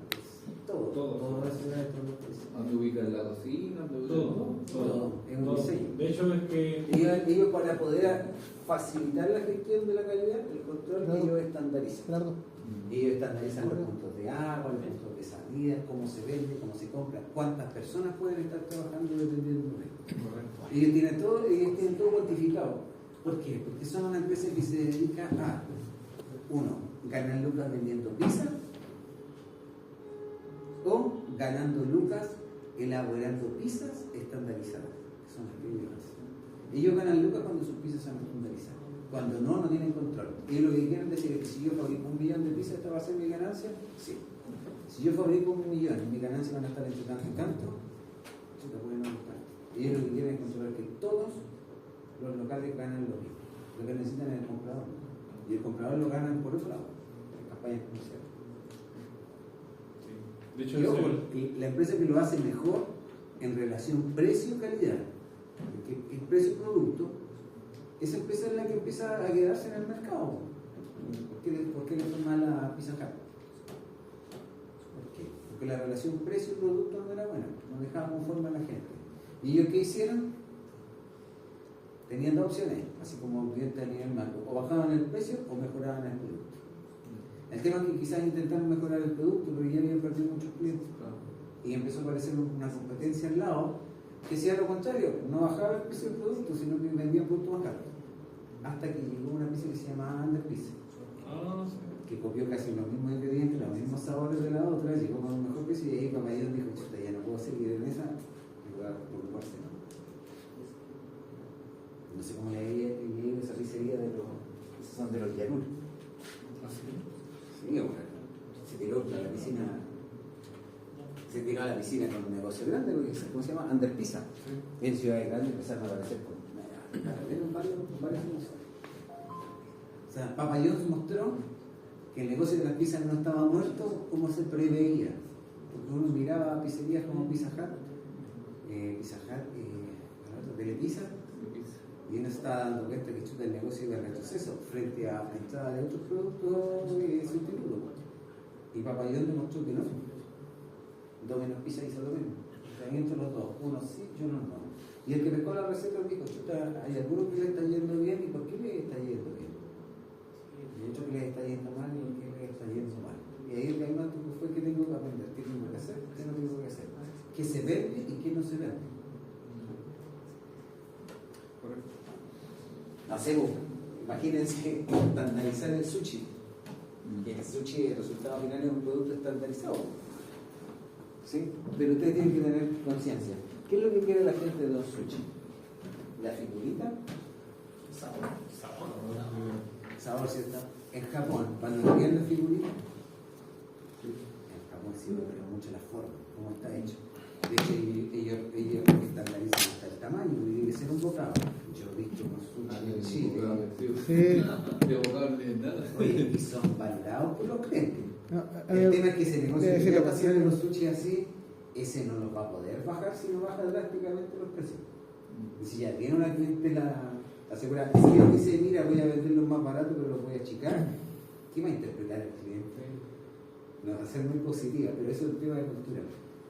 todo eso es ¿Dónde ubican la cocina? ¿Dónde ubican todo. Es un diseño. De hecho, es que. Ellos para poder facilitar la gestión de la calidad, el control, Claro. ellos estandarizan. Claro. Ellos estandarizan los puntos de agua, los puntos de salida, cómo se vende, cómo se compra, cuántas personas pueden estar trabajando dependiendo de esto. Correcto. Ellos tienen todo cuantificado. ¿Por qué? Porque son una empresa que se dedica a, uno, ganar lucas vendiendo pizza, o ganando lucas elaborando pizzas estandarizadas, que son las que ellos hacen. Ellos ganan lucas cuando sus pizzas son estandarizadas. Cuando no tienen control. Ellos lo que quieren decir es que si yo fabrico 1 millón de pizzas, ¿esta va a ser mi ganancia? Sí. Si yo fabrico 1 millón y mi ganancia van a estar entre tanto y tanto, se la pueden aumentar. Ellos lo que quieren es controlar que todos los locales ganan lo mismo. Lo que necesitan es el comprador. Y el comprador lo ganan por otro lado, en campañas comerciales. De hecho, Y eso- ojo, la empresa que lo hace mejor en relación precio-calidad, porque el precio-producto, esa empresa es la que empieza a quedarse en el mercado. ¿Por qué le fue mal a Pizza Hut? ¿Por qué? Porque la relación precio-producto no era buena, no dejaba conforme a la gente. ¿Y ellos qué hicieron? Tenían dos opciones, así como clientes a nivel macro, o bajaban el precio o mejoraban el producto. El tema es que quizás intentaron mejorar el producto, pero ya habían perdido muchos clientes. Y empezó a aparecer una competencia al lado que hacía lo contrario, no bajaba el precio del producto, sino que vendía productos más caros. Hasta que llegó una pizza que se llamaba Under Pizza, Ah, sí. que copió casi los mismos ingredientes, los mismos sabores de la otra, llegó con un mejor precio y ahí Papayón dijo, chuta, ya no puedo seguir en esa, y voy a preocuparse, ¿no? No sé cómo le había ido esa pizzería de los, esos son de los Yanul. Así. Sí, bueno, se tiró a la piscina. Se tiró a la piscina con un negocio grande, porque ¿cómo se llama? Under Pizza. En ciudades grandes empezaron a aparecer con varios negocios. O sea, Papa John's mostró que el negocio de las pizzas no estaba muerto como se preveía. Porque uno miraba pizzerías como Pizza Hut, Telepizza, y uno estaba dando cuenta que chuta el negocio de retroceso frente a la entrada de otros productos sustitutos. Y Papa John's demostró que no. Domino's Pizza hizo lo mismo. Están entre los dos, uno sí y uno no. Y el que pescó la receta dijo, chuta, hay algunos que le está yendo bien, ¿y por qué le está yendo bien? Y otro que le está yendo mal, ¿y por qué le está yendo mal? Y ahí el diagnóstico fue que tengo que aprender, qué tengo que hacer, qué no tengo que hacer, qué se vende y qué no se vende. Correcto. No sé, imagínense estandarizar el sushi. Que el sushi, el resultado final es un producto estandarizado. ¿Sí? Pero ustedes tienen que tener conciencia. ¿Qué es lo que quiere la gente de Don Sushi? ¿La figurita? Sabor. Sabor, ¿cierto? En Japón, cuando envían la figurita, en Japón sí me gusta mucho la forma, cómo está hecho. De hecho, ellos estandarizan hasta el tamaño, tiene que ser un bocado. Yo he visto unos sushi en Chile. Sí. De abogado ni de nada. Oye, y son valorados por los clientes. No, El tema es que ese negocio debe que ser ya la está haciendo pasión. los sushi así, ese no los va a poder bajar si no baja drásticamente los precios. Y si ya tiene una clientela asegurada, si yo dice, mira, voy a venderlos más baratos, pero los voy a achicar, ¿qué va a interpretar el cliente? No va a ser muy positiva, pero eso es el tema de cultura.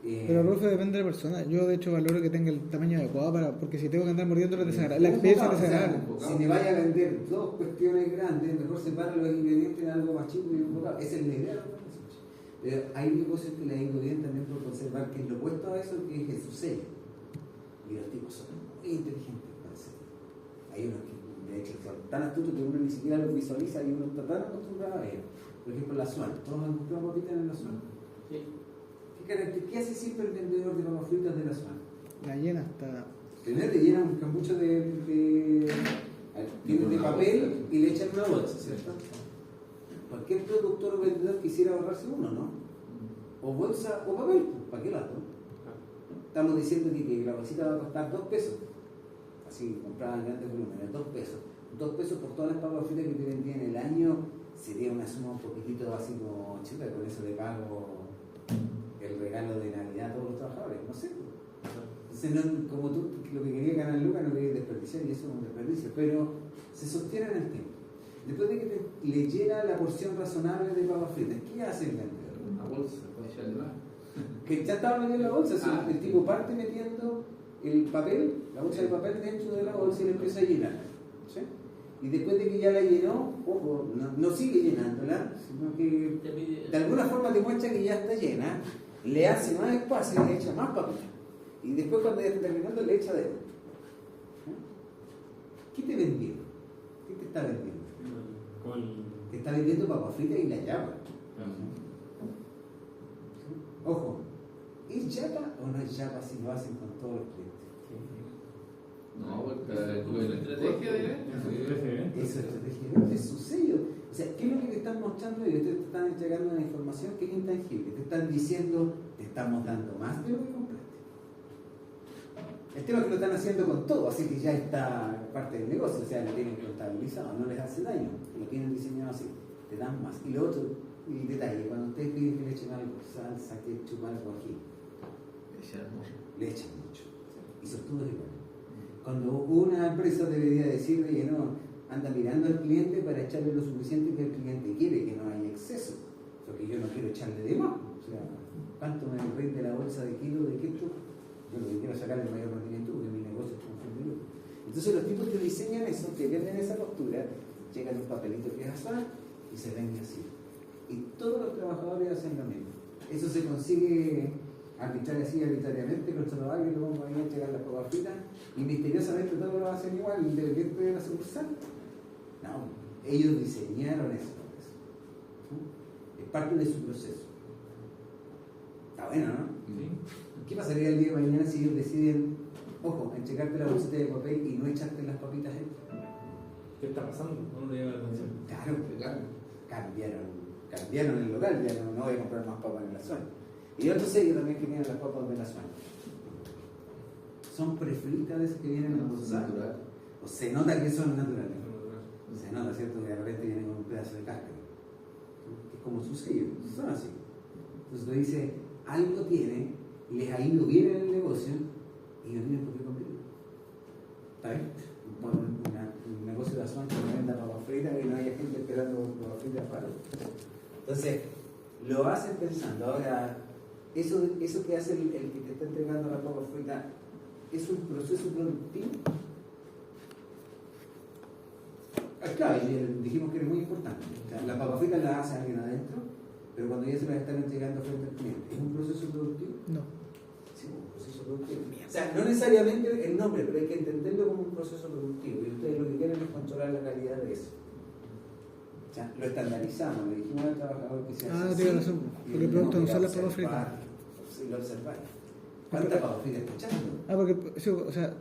Pero Rolfo, depende de la persona. Yo de hecho valoro que tenga el tamaño adecuado porque si tengo que andar mordiéndolo desagradable. La experiencia es desagradable. Si me vaya a vender dos cuestiones grandes, mejor separo los ingredientes en algo más chico y un bocado. Esa es la idea. Pero hay negocios que le ha ido bien también por conservar, que es lo opuesto a eso, que es el su sello. Y los tipos son muy inteligentes para hacerlo. Hay unos que, de hecho, son tan astutos que uno ni siquiera los visualiza y uno está tan acostumbrado a ellos. Por ejemplo, la Swan. Todos han comprado papitas en la Swan. ¿Qué hace siempre el vendedor de papas fritas de la Swan? La llena hasta. Primero le llenan un cambucho de papel y le echan una bolsa, ¿cierto? Cualquier productor o vendedor quisiera ahorrarse uno, ¿no? O bolsa o papel, ¿para qué lado? Estamos diciendo que la bolsita va a costar 2 pesos. Así, comprada en grandes volúmenes, 2 pesos. 2 pesos por todas las papas fritas que te vendían en el año sería una suma un poquitito así como chica, con eso le pago el regalo de Navidad a todos los trabajadores, no sé. Entonces, no, como tú, lo que quería ganar Lucas no quería desperdiciar y eso es un desperdicio, pero se sostiene en el tiempo. Después de que le llena la porción razonable de papas fritas, ¿qué hace el vendedor? Una bolsa, para echarle más. Que ya estaba metido en la bolsa, el tipo parte metiendo el papel, la bolsa de papel dentro de la bolsa y la empieza a llenar. ¿Sí? Y después de que ya la llenó, ojo, no sigue llenándola, sino que de alguna forma te muestra que ya está llena, le hace más espacio y le echa más papel. Y después cuando ya está terminando le echa de nuevo. ¿Qué te vendió? ¿Qué te está vendiendo? Te está vendiendo papas fritas y la llama. Ojo, ¿es yapa o no es yapa si lo hacen con todos los clientes? No, porque la estrategia de venta. Eso es su sello. O sea, ¿qué es lo que te están mostrando? Y te están entregando una información que es intangible. Te están diciendo, te estamos dando más de lo que compraste. El tema es que lo están haciendo con todo, así que ya está parte del negocio, o sea, lo tienen contabilizado, no les hace daño, lo tienen diseñado así, te dan más. Y lo otro, y detalle, cuando ustedes piden que le echen algo, salsa, ketchup, algo aquí, le echan mucho. Y son todos iguales. Cuando una empresa debería decir, oye, no, anda mirando al cliente para echarle lo suficiente que el cliente quiere, que no haya exceso, porque yo no quiero echarle de más. O sea, ¿cuánto me rinde la bolsa de kilo de ketchup? Yo lo que quiero sacar el mayor rendimiento porque mi negocio es consumidor. Entonces los tipos que diseñan eso, que venden esa postura, llegan un papelito que es azul y se vende así. Y todos los trabajadores hacen lo mismo. Eso se consigue arbitrariamente, con solo alguien, luego van a llegar las papas fritas y misteriosamente todos lo hacen igual, independiente de la sucursal. No, ellos diseñaron eso. Es parte de su proceso. Está bueno, ¿no? Sí. ¿Qué pasaría el día de mañana si ellos deciden, ojo, entregarte la bolsita de papel y no echarte las papitas ahí? ¿Qué está pasando? No le llama la atención. Claro, cambiaron el local, ya no voy a comprar más papas en la zona. Y otros sellos también que tienen las papas de la zona. Son prefritas de esas que vienen en natural. O se nota que son naturales. Se nota, ¿cierto? Que de repente vienen con un pedazo de cáscara. Es como su sello, son así. Entonces tú dices, algo tiene, les ha ido bien en el negocio y no tienen por qué competir. ¿Está bien? Un negocio de azón que no venda papas fritas y no haya gente esperando papas fritas para. Entonces, lo hacen pensando. Ahora, eso que hace el que te está entregando la papa frita, ¿es un proceso productivo? Claro, dijimos que era muy importante. O sea, la papa frita la hace alguien adentro, pero cuando ya se las están entregando frente al cliente, ¿es un proceso productivo? No. Sí, un proceso productivo. O sea, no necesariamente el nombre, pero hay que entenderlo como un proceso productivo. Y ustedes lo que quieren es controlar la calidad de eso. O sea, lo estandarizamos, le dijimos al trabajador que se hace. Ah, tiene razón, porque el producto no son las papas fritas. Sí, lo observáis. ¿Cuántas papas fritas está echando? Ah, porque, sí, o sea,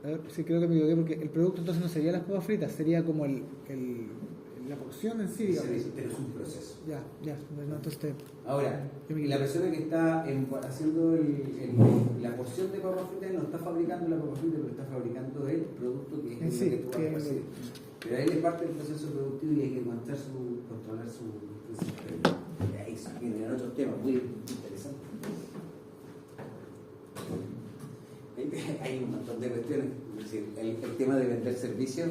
a ver, sí, creo que me equivoqué, porque el producto entonces no sería las papas fritas, sería como la porción en sí, digamos. Pero es un proceso. Ya, no, entonces Ahora, la persona que está haciendo la porción de papas fritas no está fabricando la papa frita, pero está fabricando el producto que es sí, lo que tú vas a recibir. Pero ahí es parte del proceso productivo y hay que controlar su y ahí vienen otros temas muy interesantes. Hay un montón de cuestiones. Es decir, el tema de vender servicios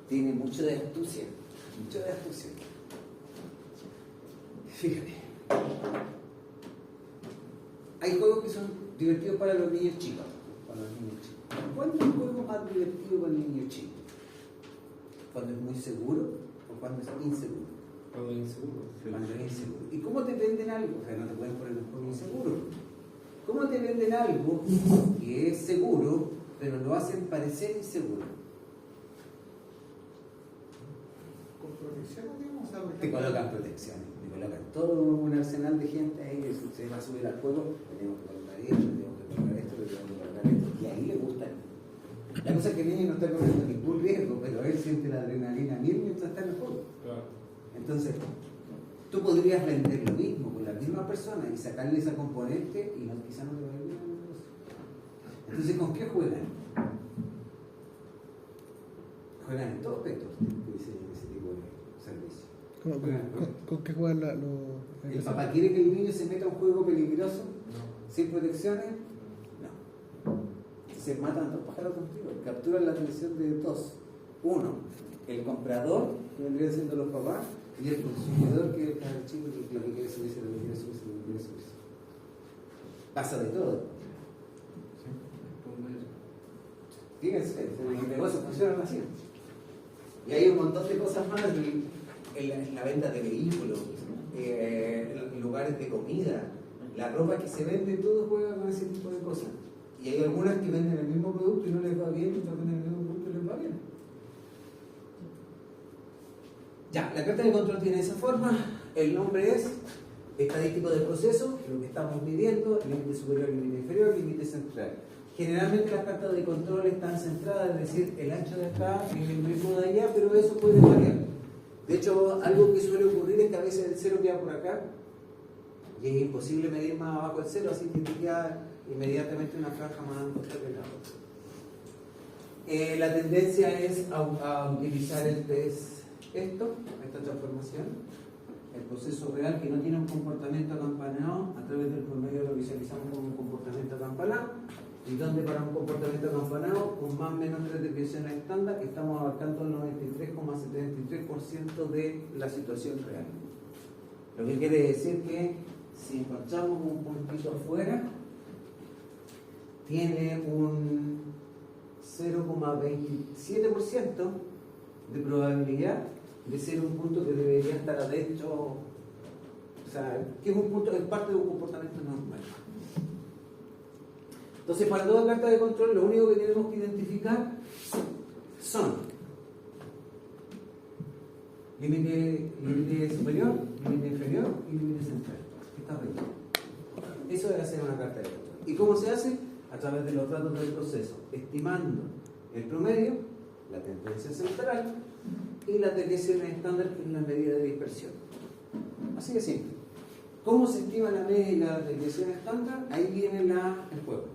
tiene mucho de astucia. Fíjate. Hay juegos que son divertidos para los niños chicos. ¿Cuándo es un juego más divertido para el niño chico? ¿Cuando es muy seguro o cuando es inseguro? Cuando es inseguro. Cuando es inseguro. ¿Y cómo te venden algo? O sea, no te pueden poner un juego inseguro. ¿Cómo te venden algo que es seguro, pero lo hacen parecer inseguro? Con protección, digamos, Te colocan protecciones, te colocan todo un arsenal de gente ahí que se va a subir al juego, le tenemos que colocar esto, le tenemos que colocar esto, le tenemos que colocar esto, y ahí le gusta. La cosa es que el niño no está corriendo ningún riesgo, pero él siente la adrenalina mil mientras está en el juego. Claro. Entonces, tú podrías vender lo mismo con la misma persona y sacarle esa componente y quizá no te va a ir bien el negocio. Entonces, ¿con qué juegan? Juegan en todo aspecto ese tipo de servicio. ¿Con qué juegan ¿El papá quiere que el niño se meta a un juego peligroso? No. ¿Sin protecciones? No. Se matan dos pájaros contigo. Capturan la atención de dos. Uno, el comprador, que vendrían siendo los papás, y el consumidor, que es el chico que lo que quiere subirse, lo que quiere subirse. Pasa de todo. Fíjense, el negocio funciona así. Y hay un montón de cosas más en la venta de vehículos, en lugares de comida, la ropa que se vende, todo juega con ese tipo de cosas. Y hay algunas que venden el mismo producto y no les va bien, y otras venden el mismo producto y les va bien. Ya, la carta de control tiene esa forma, el nombre es estadístico del proceso, lo que estamos midiendo, límite superior, límite inferior, límite central. Generalmente las cartas de control están centradas, es decir, el ancho de acá es el mismo de allá, pero eso puede variar. De hecho, algo que suele ocurrir es que a veces el cero queda por acá y es imposible medir más abajo el cero, así que te queda inmediatamente una franja más ancha que la otra. La tendencia es a utilizar esta transformación, el proceso real que no tiene un comportamiento acampanado, a través del promedio lo visualizamos como un comportamiento acampanado, y donde para un comportamiento acampanado con más o menos 3 desviaciones estándar estamos abarcando el 93,73% de la situación real. Lo que quiere decir que si encontramos un puntito afuera, tiene un 0,27% de probabilidad de ser un punto que debería estar adentro, o sea, que es un punto, es parte de un comportamiento normal. Entonces, para toda carta de control, lo único que tenemos que identificar son límite superior, límite inferior y límite central. Está bien. Eso debe ser una carta de control. ¿Y cómo se hace? A través de los datos del proceso, estimando el promedio, la tendencia central y las desviaciones estándar, que es la medida de dispersión. Así de simple. ¿Cómo se estima la media y la desviación estándar? Ahí viene el juego.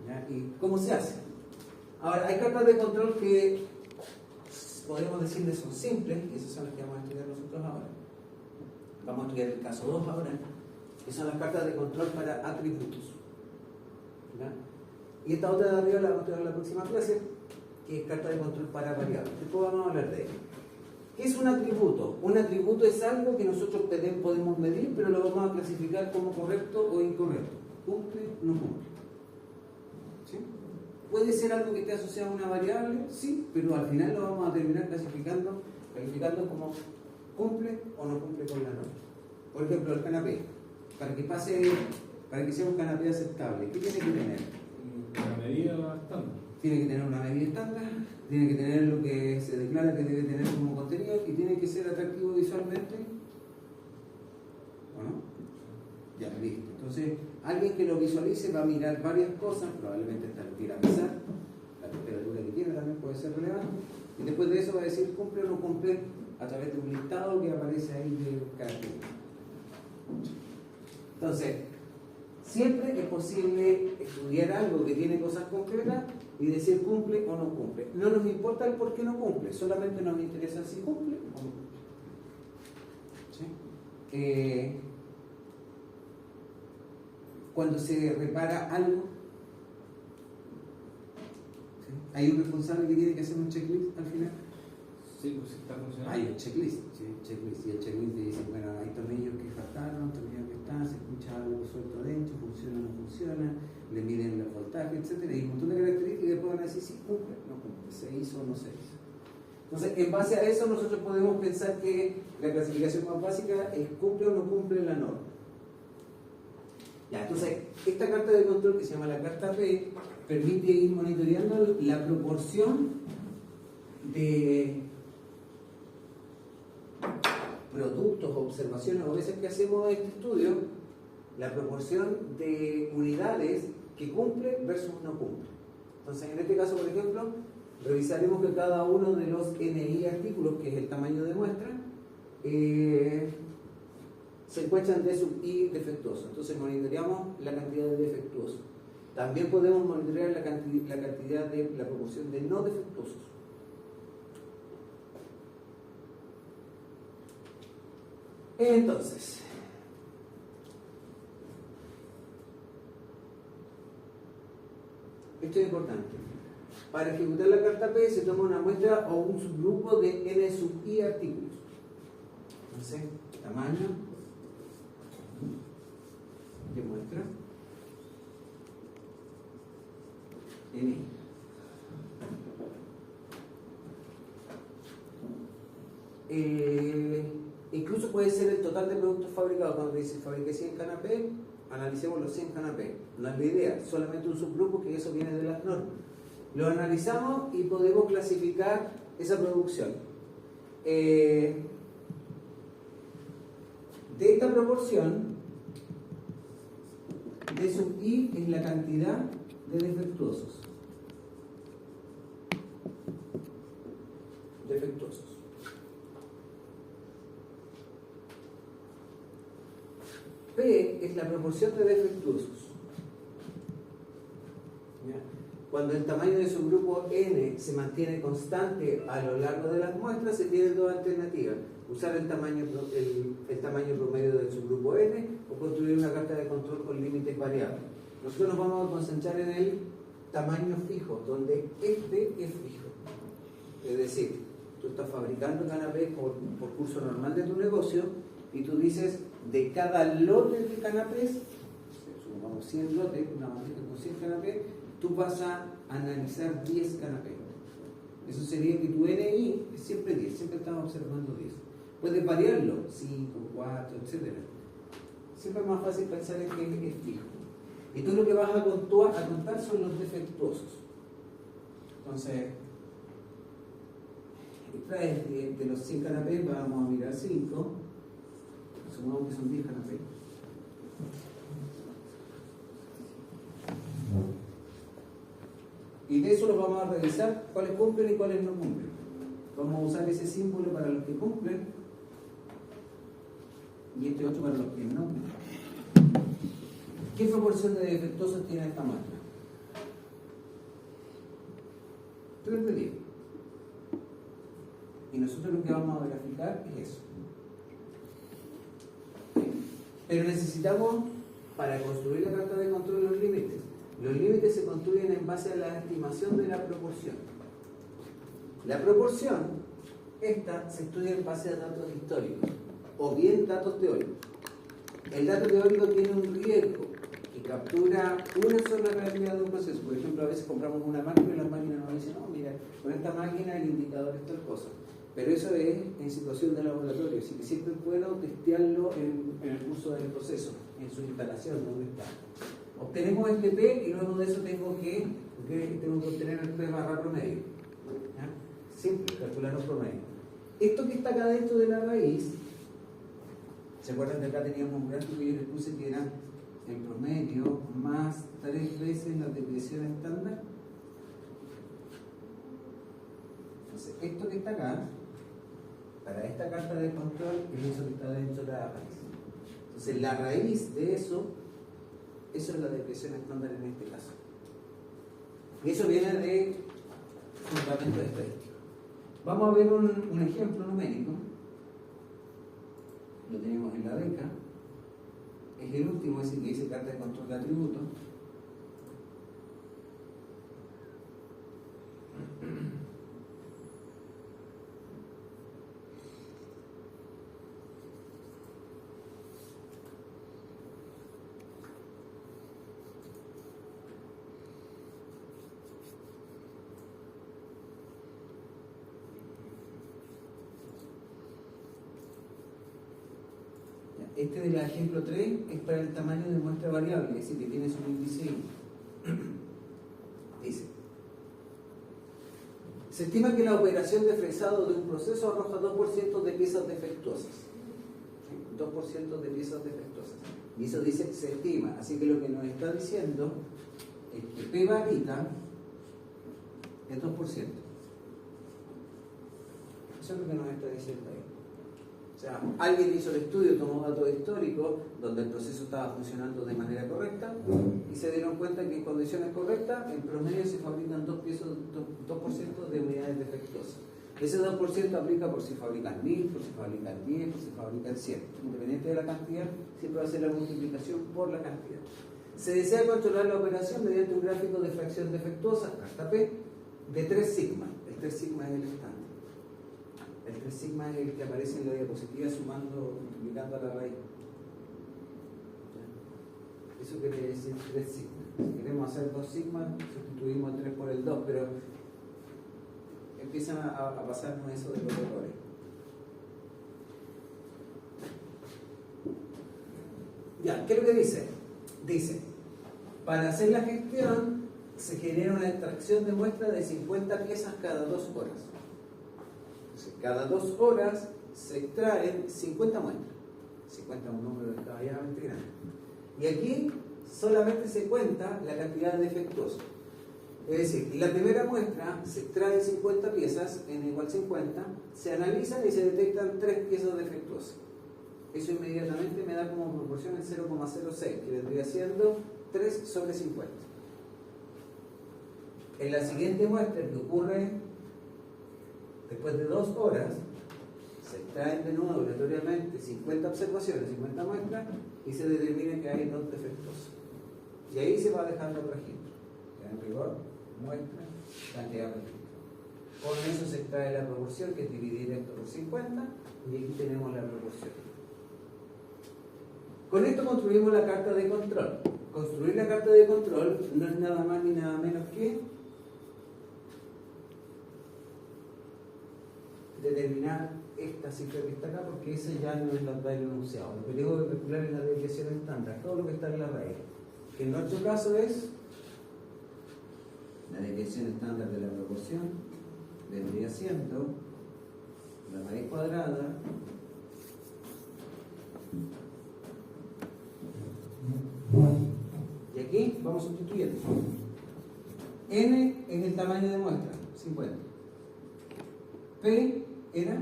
¿Ya? ¿Y cómo se hace? Ahora, hay cartas de control que podríamos decirles son simples, y esas son las que vamos a estudiar nosotros ahora. Vamos a estudiar el caso 2 ahora, que son las cartas de control para atributos. ¿Ya? Y esta otra de arriba la vamos a estudiar en la próxima clase, que es carta de control para variables. Después vamos a hablar de ella. ¿Qué es un atributo? Un atributo es algo que nosotros podemos medir, pero lo vamos a clasificar como correcto o incorrecto. ¿Cumple o no cumple? ¿Sí? ¿Puede ser algo que esté asociado a una variable? Sí, pero al final lo vamos a terminar calificando como cumple o no cumple con la norma. Por ejemplo, el canapé. Para que sea un canapé aceptable, ¿qué tiene que tener? La medida estándar. Tiene que tener una medida estándar, tiene que tener lo que se declara que debe tener como contenido y tiene que ser atractivo visualmente. ¿O no? Ya, listo. Entonces, alguien que lo visualice va a mirar varias cosas, probablemente hasta lo quiera pesar, la temperatura que tiene también puede ser relevante, y después de eso va a decir cumple o no cumple a través de un listado que aparece ahí de características. Entonces, siempre es posible estudiar algo que tiene cosas concretas y decir cumple o no cumple. No nos importa el por qué no cumple, solamente nos interesa si cumple o no cumple. ¿Sí? Cuando se repara algo, ¿sí? Hay un responsable que tiene que hacer un checklist al final. Sí, pues está funcionando. Hay un checklist, ¿sí? Checklist. Y el checklist te dice, bueno, hay tornillos que faltaron, tornillos que están, se escucha algo suelto adentro, funciona o no funciona, le miden el voltaje, etc. Y un montón de características que después van a decir si cumple o no cumple, se hizo o no se hizo. Entonces, en base a eso, nosotros podemos pensar que la clasificación más básica es cumple o no cumple la norma. Ya, entonces, esta carta de control que se llama la carta P permite ir monitoreando la proporción de productos, observaciones o veces que hacemos este estudio, la proporción de unidades que cumple versus no cumple. Entonces, en este caso, por ejemplo, revisaremos que cada uno de los NI artículos, que es el tamaño de muestra, se encuentran D sub I defectuosos. Entonces monitoreamos la cantidad de defectuosos. También podemos monitorear la cantidad de la proporción de no defectuosos. Entonces, esto es importante. Para ejecutar la carta P se toma una muestra o un subgrupo de N sub I artículos. Entonces, tamaño de muestra NI. Incluso puede ser el total de productos fabricados. Cuando dice fabriqué 100 canapés, analicemos los 100 canapés. No es la idea, solamente un subgrupo, que eso viene de las normas. Lo analizamos y podemos clasificar esa producción. De esta proporción, D sub I es la cantidad de defectuosos. P es la proporción de defectuosos. ¿Ya? Cuando el tamaño de subgrupo N se mantiene constante a lo largo de las muestras, se tienen dos alternativas: usar el tamaño promedio del subgrupo N o construir una carta de control con límites variables. Nosotros nos vamos a concentrar en el tamaño fijo, donde este es fijo. Es decir, tú estás fabricando canapés por curso normal de tu negocio y tú dices, de cada lote de canapés, supongamos 100 lotes, una bandeja con 100 canapés, tú vas a analizar 10 canapés. Eso sería que tu NI es siempre 10, siempre estamos observando 10. Puedes variarlo, 5, 4, etc. Siempre es más fácil pensar en que es fijo. Y tú lo que vas a contar son los defectuosos. Entonces, de los 100 canapés vamos a mirar 5, supongamos que son 10 canapés. Y de eso los vamos a revisar cuáles cumplen y cuáles no cumplen. Vamos a usar ese símbolo para los que cumplen y este otro para los que no cumplen. ¿Qué proporción de defectuosos tiene esta muestra? 3 de 10. Y nosotros lo que vamos a graficar es eso. Pero necesitamos, para construir la carta de control, los límites. Los límites se construyen en base a la estimación de la proporción. La proporción, esta se estudia en base a datos históricos o bien datos teóricos. El dato teórico tiene un riesgo que captura una sola realidad de un proceso. Por ejemplo, a veces compramos una máquina y las máquinas nos dicen, no, mira, con esta máquina el indicador es tal cosa. Pero eso es en situación de laboratorio, así que siempre puedo testearlo en el curso del proceso, en su instalación, donde está. Obtenemos este P y luego de eso tengo que obtener el P barra promedio. ¿Ya? Siempre calcular los promedios. Esto que está acá dentro de la raíz, ¿se acuerdan que acá teníamos un gráfico y yo les puse que era el promedio más 3 veces la desviación estándar? Entonces, esto que está acá, para esta carta de control, es eso que está dentro de la raíz. Entonces, la raíz de eso es la desviación estándar en este caso. Y eso viene de fundamento estadístico. Vamos a ver un ejemplo numérico. Lo tenemos en la beca. Es el último, ese que dice carta de control de atributos. Este del ejemplo 3 es para el tamaño de muestra variable, es decir, que tiene su índice I. Dice: se estima que la operación de fresado de un proceso arroja 2% de piezas defectuosas. 2% de piezas defectuosas. Y eso dice se estima. Así que lo que nos está diciendo es que P varita es 2%. Eso es lo que nos está diciendo ahí. O sea, alguien hizo el estudio, tomó datos históricos donde el proceso estaba funcionando de manera correcta y se dieron cuenta que en condiciones correctas en promedio se fabrican 2% de unidades defectuosas. Ese 2% aplica por si fabrican 1000, por si fabrican 10, por si fabrican 100. Independiente de la cantidad, siempre va a ser la multiplicación por la cantidad. Se desea controlar la operación mediante un gráfico de fracción defectuosa, hasta P, de 3 sigma. El 3 sigma es el estándar. El 3 sigma es el que aparece en la diapositiva sumando, multiplicando a la raíz. Eso quiere decir 3 sigmas. Si queremos hacer 2 sigmas, sustituimos el 3 por el 2, pero empiezan a pasarnos eso de los errores. Ya, ¿qué es lo que dice? Dice, para hacer la gestión se genera una extracción de muestra de 50 piezas cada 2 horas. Entonces, cada 2 horas se extraen 50 muestras. 50 es un número descabelladamente grande. Y aquí solamente se cuenta la cantidad de defectuosos. Es decir, la primera muestra se extrae 50 piezas, n igual 50, se analizan y se detectan 3 piezas defectuosas. Eso inmediatamente me da como proporción el 0,06, que vendría siendo 3 sobre 50. En la siguiente muestra, que ocurre después de 2 horas, se extraen de nuevo aleatoriamente 50 observaciones, 50 muestras, y se determina que hay 2 defectuosos. Y ahí se va dejando el registro. En rigor, muestra, cantidad de registro. Con eso se extrae la proporción, que es dividir esto por 50, y aquí tenemos la proporción. Con esto construimos la carta de control. Construir la carta de control no es nada más ni nada menos que determinar esta cifra que está acá, porque esa ya no es la del enunciado. Lo que tengo que calcular es la desviación estándar, todo lo que está en la raíz. Que en nuestro caso es la desviación estándar de la proporción, vendría siendo la raíz cuadrada y aquí vamos sustituyendo. N es el tamaño de muestra, 50. P era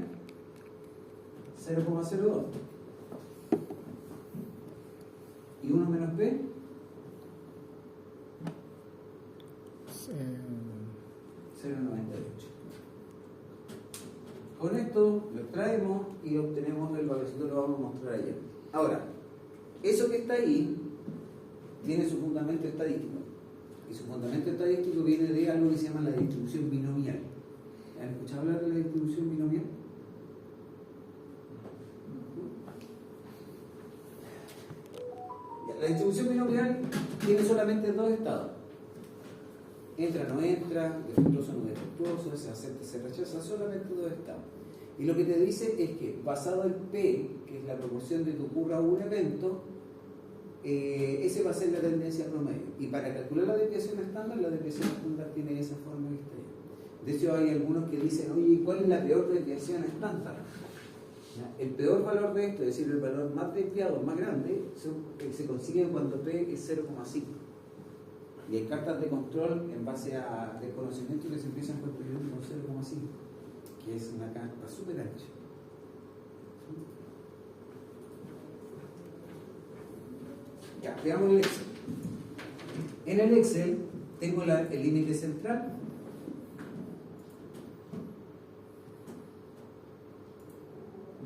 0,02. ¿Y 1 menos P? 0,98. Con esto lo extraemos y obtenemos el valorcito, lo vamos a mostrar ayer. Ahora, eso que está ahí tiene su fundamento estadístico. Y su fundamento estadístico viene de algo que se llama la distribución binomial. ¿Han escuchado hablar de la distribución binomial? La distribución binomial tiene solamente 2 estados. Entra, no entra, defectuoso, no defectuoso, se acepta, se rechaza, solamente 2 estados. Y lo que te dice es que basado en P, que es la proporción de que ocurra un evento, ese va a ser la tendencia promedio. Y para calcular la desviación estándar, la desviación estándar tiene esa forma que está ahí. De hecho, hay algunos que dicen, oye, ¿cuál es la peor desviación estándar? ¿Ya? El peor valor de esto, es decir, el valor más desviado, más grande, se consigue cuando P es 0,5. Y hay cartas de control en base a desconocimiento que se empiezan construyendo con 0,5, que es una carta súper ancha. Ya, veamos el Excel. En el Excel tengo el límite central.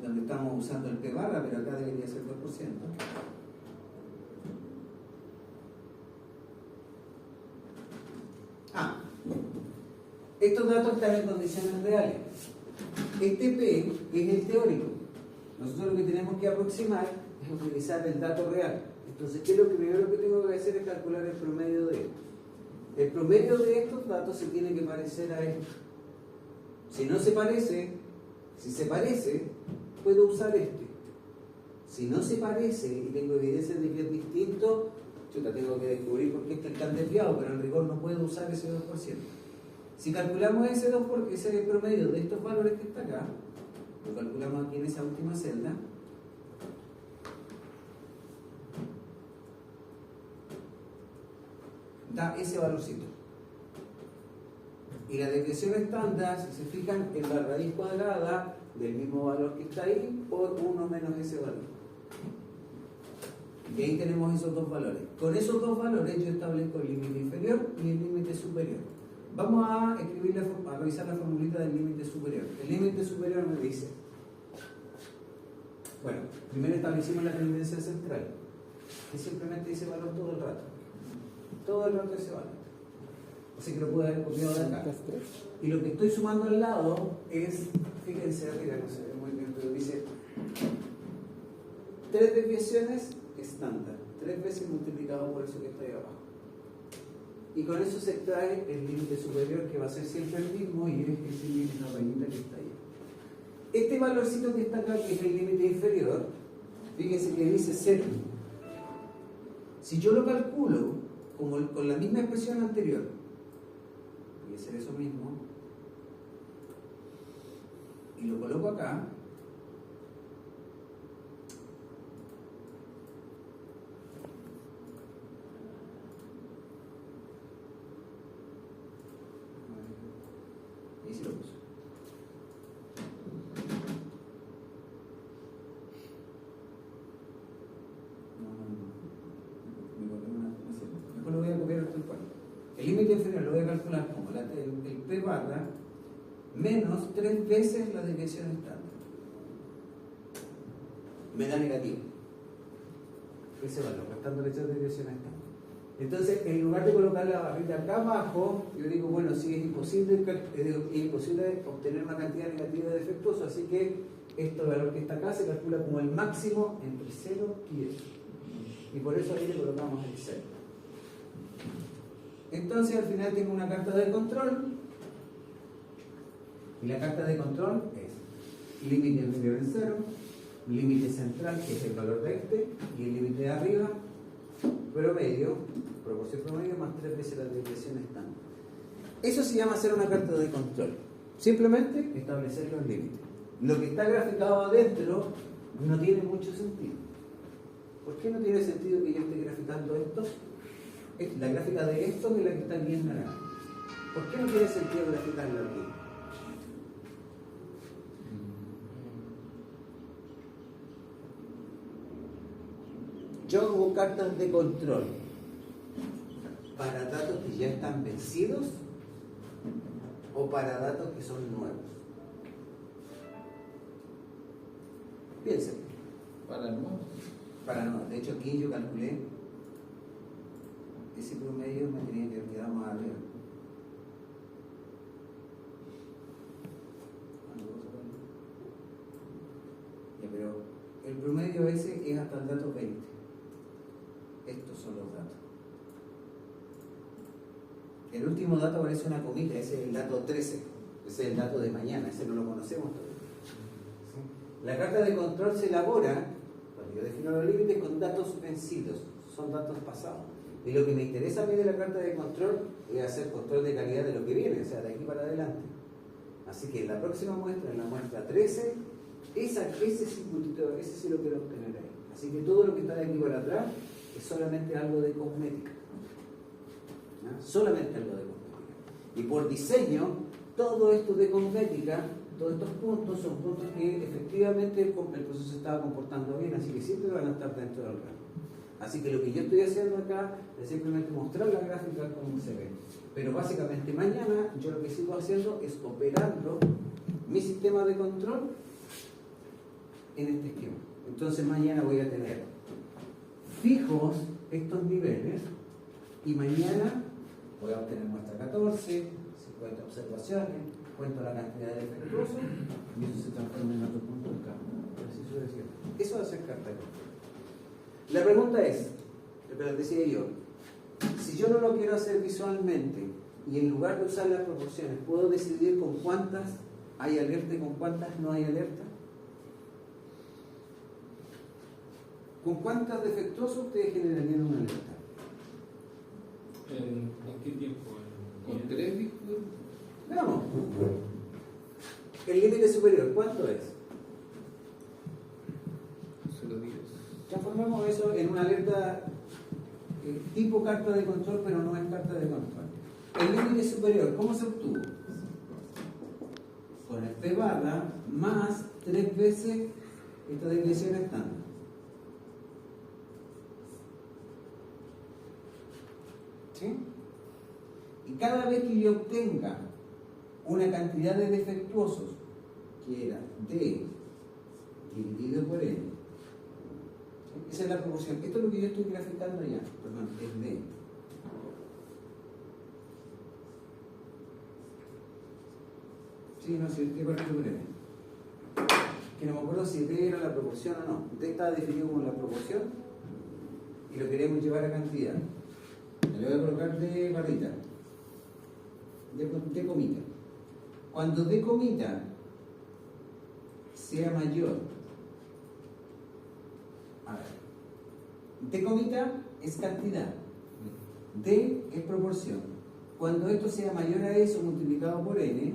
Donde estamos usando el P barra, pero acá debería ser 2%. Estos datos están en condiciones reales. Este P es el teórico. Nosotros lo que tenemos que aproximar es utilizar el dato real. Entonces, ¿qué es lo primero que tengo que hacer? Es calcular el promedio de esto. El promedio de estos datos se tiene que parecer a esto. Si no se parece, si se parece, puedo usar este. Si no se parece y tengo evidencia de que es distinto, tengo que descubrir por qué está tan desviado, pero en rigor no puedo usar ese 2%. Si calculamos ese promedio de estos valores que está acá, lo calculamos aquí en esa última celda, da ese valorcito. Y la desviación estándar, si se fijan, es la raíz cuadrada del mismo valor que está ahí por 1 menos ese valor. Y ahí tenemos esos 2 valores. Con esos 2 valores yo establezco el límite inferior y el límite superior. Vamos a revisar la formulita del límite superior. El límite superior me dice, bueno, primero establecimos la tendencia central, que simplemente dice valor todo el rato. Todo el rato ese valor. Así que lo puedo haber copiado de acá. Y lo que estoy sumando al lado es, fíjense arriba, no se ve muy bien, pero dice 3 desviaciones estándar, 3 veces multiplicado por eso que está ahí abajo. Y con eso se extrae el límite superior, que va a ser siempre el mismo, y es ese límite rayita que está ahí. Este valorcito que está acá, que es el límite inferior, fíjense que dice 0. Si yo lo calculo con la misma expresión anterior, voy a hacer eso mismo, y lo coloco acá, y si lo puse. Mejor lo voy a copiar hasta el cual. El límite inferior lo voy a calcular como el P barra menos 3 veces la desviación estándar. Me da negativo. Ese valor, restándole esa desviación estándar. Entonces, en lugar de colocar la barrita acá abajo, yo digo, bueno, sí, es imposible obtener una cantidad negativa de defectuoso, así que este valor que está acá se calcula como el máximo entre 0 y 10. Y por eso ahí le colocamos el 0. Entonces, al final tengo una carta de control. Y la carta de control es límite inferior en 0, límite central, que es el valor de este, y el límite de arriba, promedio, proporción promedio, más 3 veces la desviación estándar. Eso se llama hacer una carta de control. Simplemente establecer los límites. Lo que está graficado adentro no tiene mucho sentido. ¿Por qué no tiene sentido que yo esté graficando esto? La gráfica de esto es la que está aquí en naranja. ¿Por qué no tiene sentido graficarlo aquí? Yo hago cartas de control para datos que ya están vencidos o para datos que son nuevos. Piensen. Para nuevos. Para nuevos. De hecho, aquí yo calculé ese promedio me tenía que quedar más arriba. Ya, pero el promedio ese es hasta el dato 20. Estos son los datos. El último dato aparece una comita, ese es el dato 13. Ese es el dato de mañana, ese no lo conocemos todavía. ¿Sí? La carta de control se elabora, cuando yo defino los límites, con datos vencidos, son datos pasados. Y lo que me interesa a mí de la carta de control es hacer control de calidad de lo que viene, o sea, de aquí para adelante. Así que en la próxima muestra, en la muestra 13, ese sí lo quiero obtener ahí. Así que todo lo que está de aquí para atrás es solamente algo de cosmética. ¿No? Solamente algo de cosmética. Y por diseño, todo esto de cosmética, todos estos puntos son puntos que efectivamente el proceso se estaba comportando bien, así que siempre van a estar dentro del rango. Así que lo que yo estoy haciendo acá es simplemente mostrar la gráfica como se ve. Pero básicamente mañana yo lo que sigo haciendo es operando mi sistema de control en este esquema. Entonces mañana voy a tener fijos estos niveles y mañana voy a obtener muestra 14, 50 observaciones, cuento la cantidad de defectuosos y eso se transforma en otro punto de cambio. Así sucesivamente. Eso va a ser carta de control. La pregunta es, lo que les decía yo, si yo no lo quiero hacer visualmente y en lugar de usar las proporciones, ¿puedo decidir con cuántas hay alerta y con cuántas no hay alerta? ¿Con cuántas defectuosos ustedes generarían una alerta? ¿En qué tiempo? Con 3 discos. Veamos. El límite superior, ¿cuánto es? Solo 10. Transformamos eso en una alerta tipo carta de control, pero no es carta de control. El límite superior, ¿cómo se obtuvo? Con el P barra más 3 veces esta desviación estándar. ¿Sí? Y cada vez que yo obtenga una cantidad de defectuosos, que era D dividido por N, esa es la proporción. Esto es lo que yo estoy graficando ya. Perdón, es D. Sí, no, sí, estoy partiendo por N. Que no me acuerdo si D era la proporción o no. D está definido como la proporción y lo queremos llevar a cantidad. Le voy a colocar de barrita, de comita. Cuando de comita sea mayor, a ver, de comita es cantidad, D es proporción. Cuando esto sea mayor a eso multiplicado por n,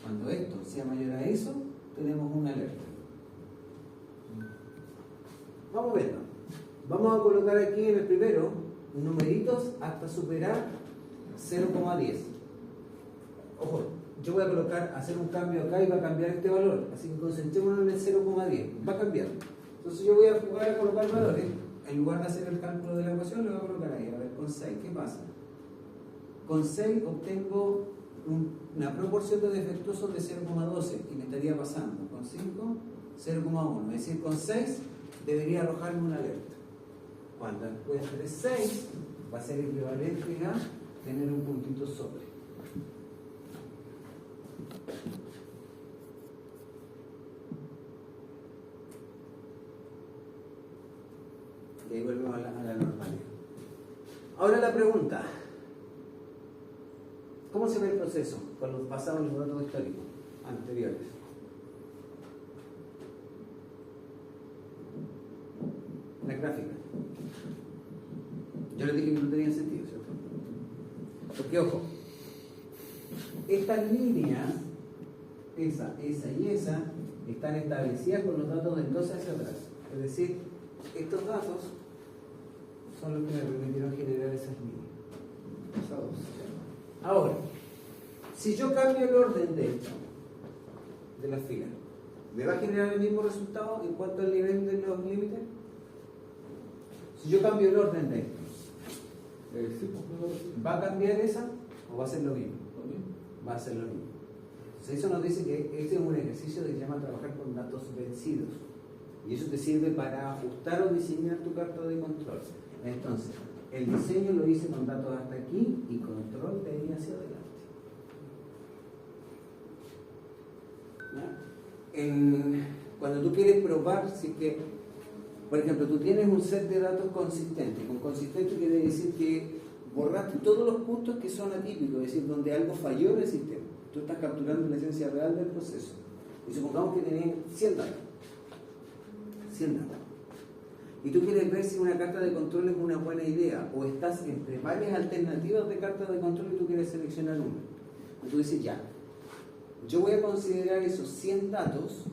cuando esto sea mayor a eso, tenemos una alerta. Vamos a verlo. Vamos a colocar aquí en el primero numeritos hasta superar 0,10. Ojo, yo voy a colocar, hacer un cambio acá y va a cambiar este valor. Así que concentrémonos en el 0,10. Va a cambiar. Entonces yo voy a jugar a colocar valores. En lugar de hacer el cálculo de la ecuación, lo voy a colocar ahí. A ver, con 6, ¿qué pasa? Con 6 obtengo una proporción de defectuosos de 0,12 y me estaría pasando. Con 5, 0,1. Es decir, con 6 debería arrojarme una alerta. Cuando encuentre 6, va a ser equivalente a tener un puntito sobre. Y ahí volvemos a la normalidad. Ahora la pregunta: ¿cómo se ve el proceso cuando pasamos los datos históricos anteriores? Una gráfica. Yo les dije que no tenía sentido, ¿cierto? Porque, ojo, estas líneas, esa y esa, están establecidas con los datos del 12 hacia atrás. Es decir, estos datos son los que me permitieron generar esas líneas. Ahora, si yo cambio el orden de esto, de las filas, ¿me va a generar el mismo resultado en cuanto al nivel de los límites? Si yo cambio el orden de esto, ¿va a cambiar esa o va a ser lo mismo? Va a ser lo mismo. Entonces eso nos dice que este es un ejercicio que se llama trabajar con datos vencidos. Y eso te sirve para ajustar o diseñar tu carta de control. Entonces, el diseño lo hice con datos hasta aquí y control de ahí hacia adelante. Cuando tú quieres probar si que, por ejemplo, tú tienes un set de datos consistente. Con consistente quiere decir que borraste todos los puntos que son atípicos, es decir, donde algo falló en el sistema. Tú estás capturando la esencia real del proceso. Y supongamos que tenías 100 datos. 100 datos. Y tú quieres ver si una carta de control es una buena idea o estás entre varias alternativas de carta de control y tú quieres seleccionar una. Y tú dices, ya, yo voy a considerar esos 100 datos,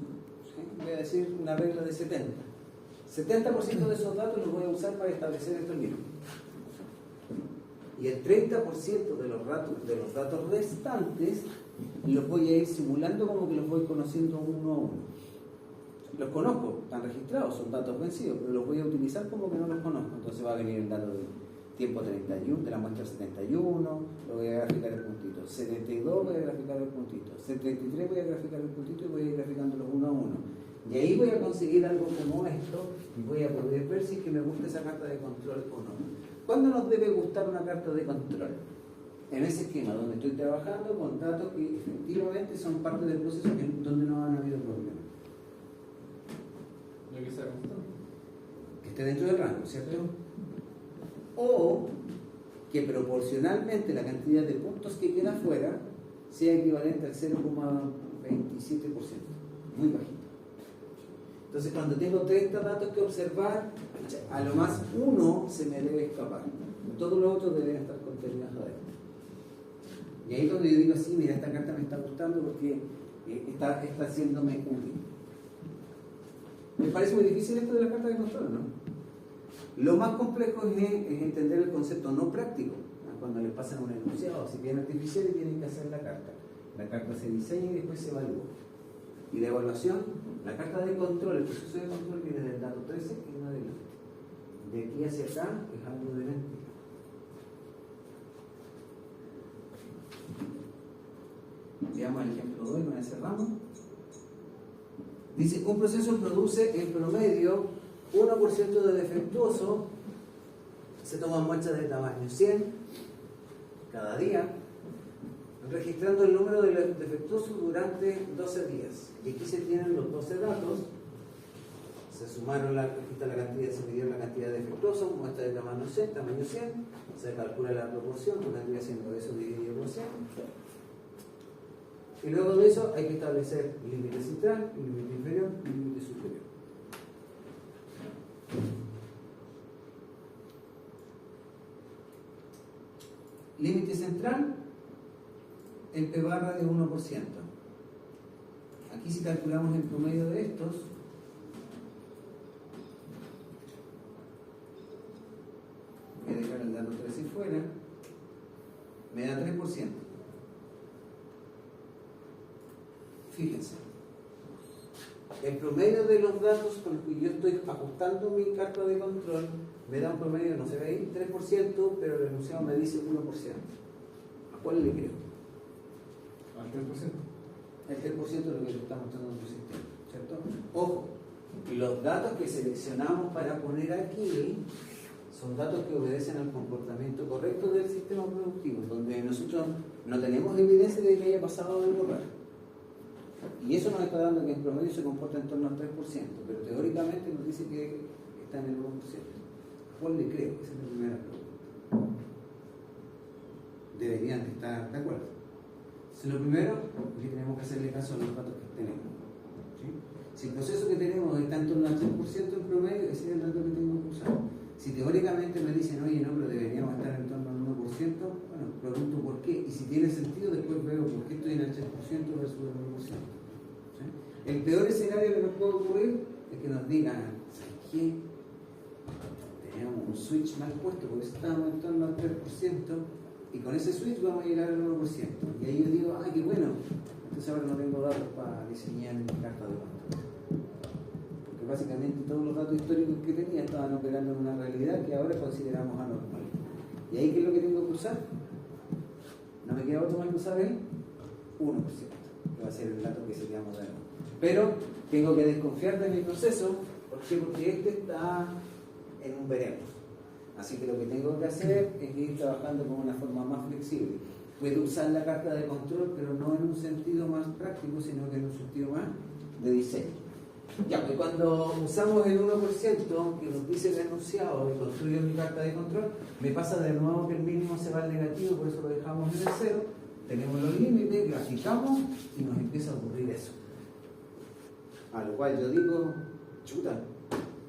¿sí? Voy a decir una regla de 70. 70% de esos datos los voy a usar para establecer estos libros. Y el 30% de los datos restantes los voy a ir simulando como que los voy conociendo uno a uno. Los conozco, están registrados, son datos vencidos, pero los voy a utilizar como que no los conozco. Entonces va a venir el dato de tiempo 31, de la muestra 71, lo voy a graficar el puntito. 72 voy a graficar el puntito. 73 voy a graficar el puntito y voy a ir graficándolos uno a uno. Y ahí voy a conseguir algo como esto y voy a poder ver si es que me gusta esa carta de control o no. ¿Cuándo nos debe gustar una carta de control? En ese esquema donde estoy trabajando con datos que efectivamente son parte del proceso donde no han habido problemas. No que sea constante. Que esté dentro del rango, ¿cierto? O que proporcionalmente la cantidad de puntos que queda fuera sea equivalente al 0,27%, muy bajito. Entonces, cuando tengo 30 datos que observar, a lo más uno se me debe escapar. Todos los otros deben estar contenidos adentro. Y ahí es donde yo digo, sí, mira, esta carta me está gustando porque está haciéndome útil. Me parece muy difícil esto de la carta de control, ¿no? Lo más complejo es entender el concepto no práctico. Cuando les pasan un enunciado, si bien artificial, y tienen que hacer la carta. La carta se diseña y después se evalúa. Y la evaluación, la carta de control, el proceso de control viene del dato 13 en adelante. De aquí hacia acá es algo de mentira. Veamos el ejemplo 2 y con ese ramo. Dice, un proceso produce en promedio 1% de defectuoso, se toman muestras de tamaño 100 cada día, registrando el número de los defectuosos durante 12 días. Y aquí se tienen los 12 datos. Se sumaron aquí está la cantidad, se midió la cantidad de defectuosos, muestra de tamaño 100, se calcula la proporción, que vendría siendo eso dividido por 100. Y luego de eso hay que establecer límite central, límite inferior y límite superior. Límite central, el P barra de 1%. Aquí si calculamos el promedio de estos, voy a dejar el dato 13 fuera, me da 3%. Fíjense, el promedio de los datos con los que yo estoy ajustando mi carta de control me da un promedio, no se ve ahí, 3%, pero el enunciado me dice 1%. ¿A cuál le creo? Al 3%. El 3% es lo que está mostrando nuestro sistema, ¿cierto? Ojo, los datos que seleccionamos para poner aquí son datos que obedecen al comportamiento correcto del sistema productivo, donde nosotros no tenemos evidencia de que haya pasado de borrar. Y eso nos está dando que en promedio se comporta en torno al 3%, pero teóricamente nos dice que está en el 1%. ¿Cuál le creo? Esa es la primera pregunta. Deberían estar de acuerdo. Lo primero es que tenemos que hacerle caso a los datos que tenemos. ¿Sí? Si el proceso que tenemos está en torno al 3% en promedio, ese es el dato que tengo que usar. Si teóricamente me dicen, oye, no, pero deberíamos estar en torno al 1%, bueno, pregunto por qué. Y si tiene sentido, después veo por qué estoy en el 3% versus el 1%. ¿Sí? El peor escenario que nos puede ocurrir es que nos digan, ¿sabes qué? Teníamos un switch mal puesto, porque estábamos en torno al 3%, y con ese switch vamos a llegar al 1%. Y ahí yo digo, ¡ay, qué bueno! Entonces ahora no tengo datos para diseñar mi carta de control. Porque básicamente todos los datos históricos que tenía estaban operando en una realidad que ahora consideramos anormal. ¿Y ahí qué es lo que tengo que usar? No me queda otro más que usar el 1%, que va a ser el dato que seríamos de nuevo. Pero tengo que desconfiar de mi proceso. ¿Por qué? Porque este está en un veremos. Así que lo que tengo que hacer es ir trabajando con una forma más flexible. Puedo usar la carta de control, pero no en un sentido más práctico, sino que en un sentido más de diseño. Ya, que cuando usamos el 1% que nos dice el enunciado y construyo mi carta de control, me pasa de nuevo que el mínimo se va al negativo, por eso lo dejamos en el 0. Tenemos los límites, graficamos y nos empieza a ocurrir eso. A lo cual yo digo, chuta,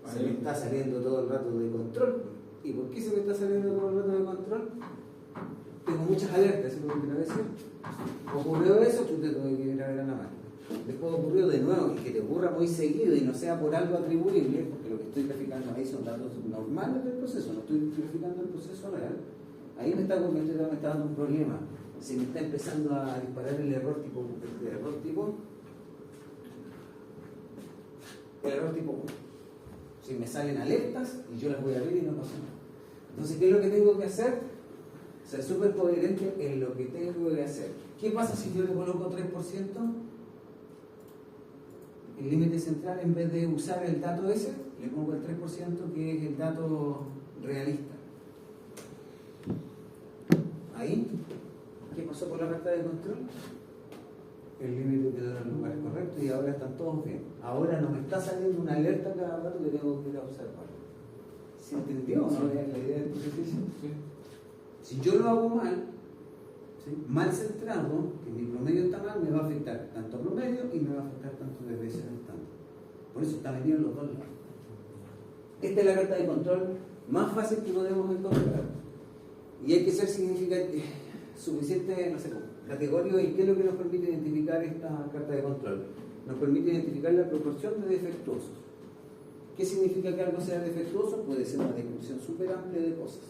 se me está saliendo todo el rato de control. ¿Y por qué se me está saliendo todo el rato de control? Tengo muchas alertas, eso es lo que quiero decir. Ocurrió eso, tú te tuve que ir a ver a la mano. Después ocurrió de nuevo, y que te ocurra muy seguido y no sea por algo atribuible, porque lo que estoy graficando ahí son datos normales del proceso, no estoy graficando el proceso real. Ahí me está dando un problema. Se me está empezando a disparar el error tipo 1. Si me salen alertas y yo las voy a ver y no pasa nada. Entonces, ¿qué es lo que tengo que hacer? Ser súper coherente en lo que tengo que hacer. ¿Qué pasa si yo le coloco 3%? El límite central, en vez de usar el dato ese, le pongo el 3%, que es el dato realista. Ahí, ¿qué pasó por la carta de control? El límite quedó en el lugar correcto y ahora están todos bien. Ahora no me está saliendo una alerta cada rato que tengo que ir a observar. ¿Se entendió o no la idea del ejercicio? Sí. Si yo lo hago mal, ¿sí? Mal centrado, que mi promedio está mal, me va a afectar tanto promedio y me va a afectar tanto desviación estándar. Por eso está metido en los dos lados. Esta es la carta de control más fácil que podemos encontrar. Y hay que ser suficiente, no sé cómo, categoría en qué es lo que nos permite identificar esta carta de control. Nos permite identificar la proporción de defectuosos. ¿Qué significa que algo sea defectuoso? Puede ser una descripción súper amplia de cosas.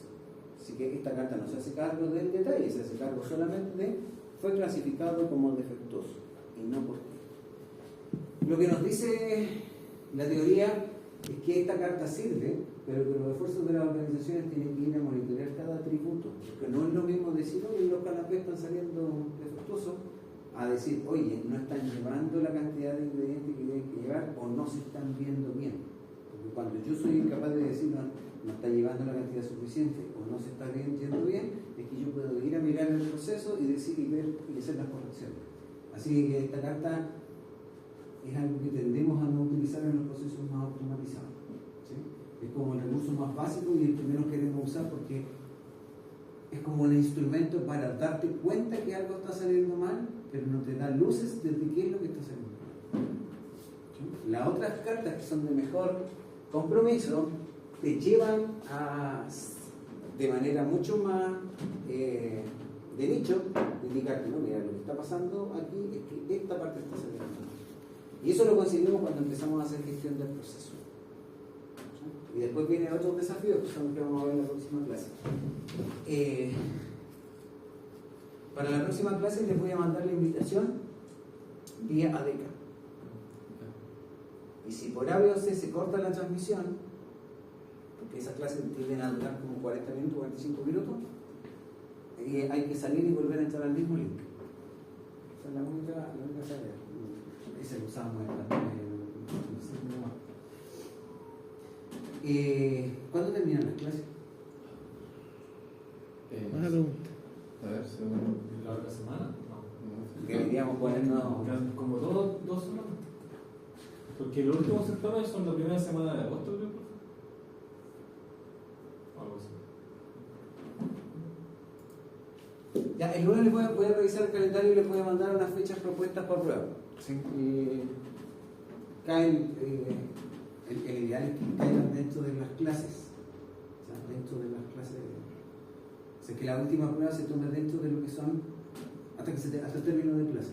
Así que esta carta no se hace cargo del detalle, se hace cargo solamente de fue clasificado como defectuoso y no por qué. Lo que nos dice la teoría es que esta carta sirve, pero que los esfuerzos de las organizaciones tienen que ir a monitorear cada atributo, porque no es lo mismo decir, oye, los canapés están saliendo defectuosos, a decir, oye, no están llevando la cantidad de ingredientes que tienen que llevar o no se están viendo bien. Porque cuando yo soy incapaz de decir, no está llevando la cantidad suficiente o no se está yendo bien, es que yo puedo ir a mirar el proceso y decir y ver y hacer las correcciones. Así que esta carta es algo que tendemos a no utilizar en los procesos más automatizados. ¿Sí? Es como el recurso más básico y el que menos queremos usar porque es como un instrumento para darte cuenta que algo está saliendo mal, pero no te da luces de qué es lo que está saliendo mal. ¿Sí? Las otras cartas que son de mejor compromiso te llevan a, de manera mucho más de nicho, indicarte, no, mira, lo que está pasando aquí es que esta parte está saliendo mal. Y eso lo conseguimos cuando empezamos a hacer gestión del proceso. ¿Sí? Y después vienen otros desafíos que son los que vamos a ver en la próxima clase. Para la próxima clase les voy a mandar la invitación vía ADECA. Y si por A, B o C se corta la transmisión, porque esas clases tienden a durar como 40 minutos, 45 minutos, hay que salir y volver a entrar al mismo link. Esa es la única tarea. Ese lo usamos en la ¿cuándo terminan las clases? Buena pregunta. A ver, segundo. ¿La otra semana? No. Deberíamos ponernos. Como dos semanas. Porque los últimos certámenes son la primera semana de agosto, creo. Algo así. Ya, el lunes les voy a revisar el calendario y les voy a mandar unas fechas propuestas para prueba. ¿Sí? Caen, el ideal es que caigan dentro de las clases. O sea, dentro de las clases. O sea, que la última prueba se tome dentro de lo que son hasta el término de clase.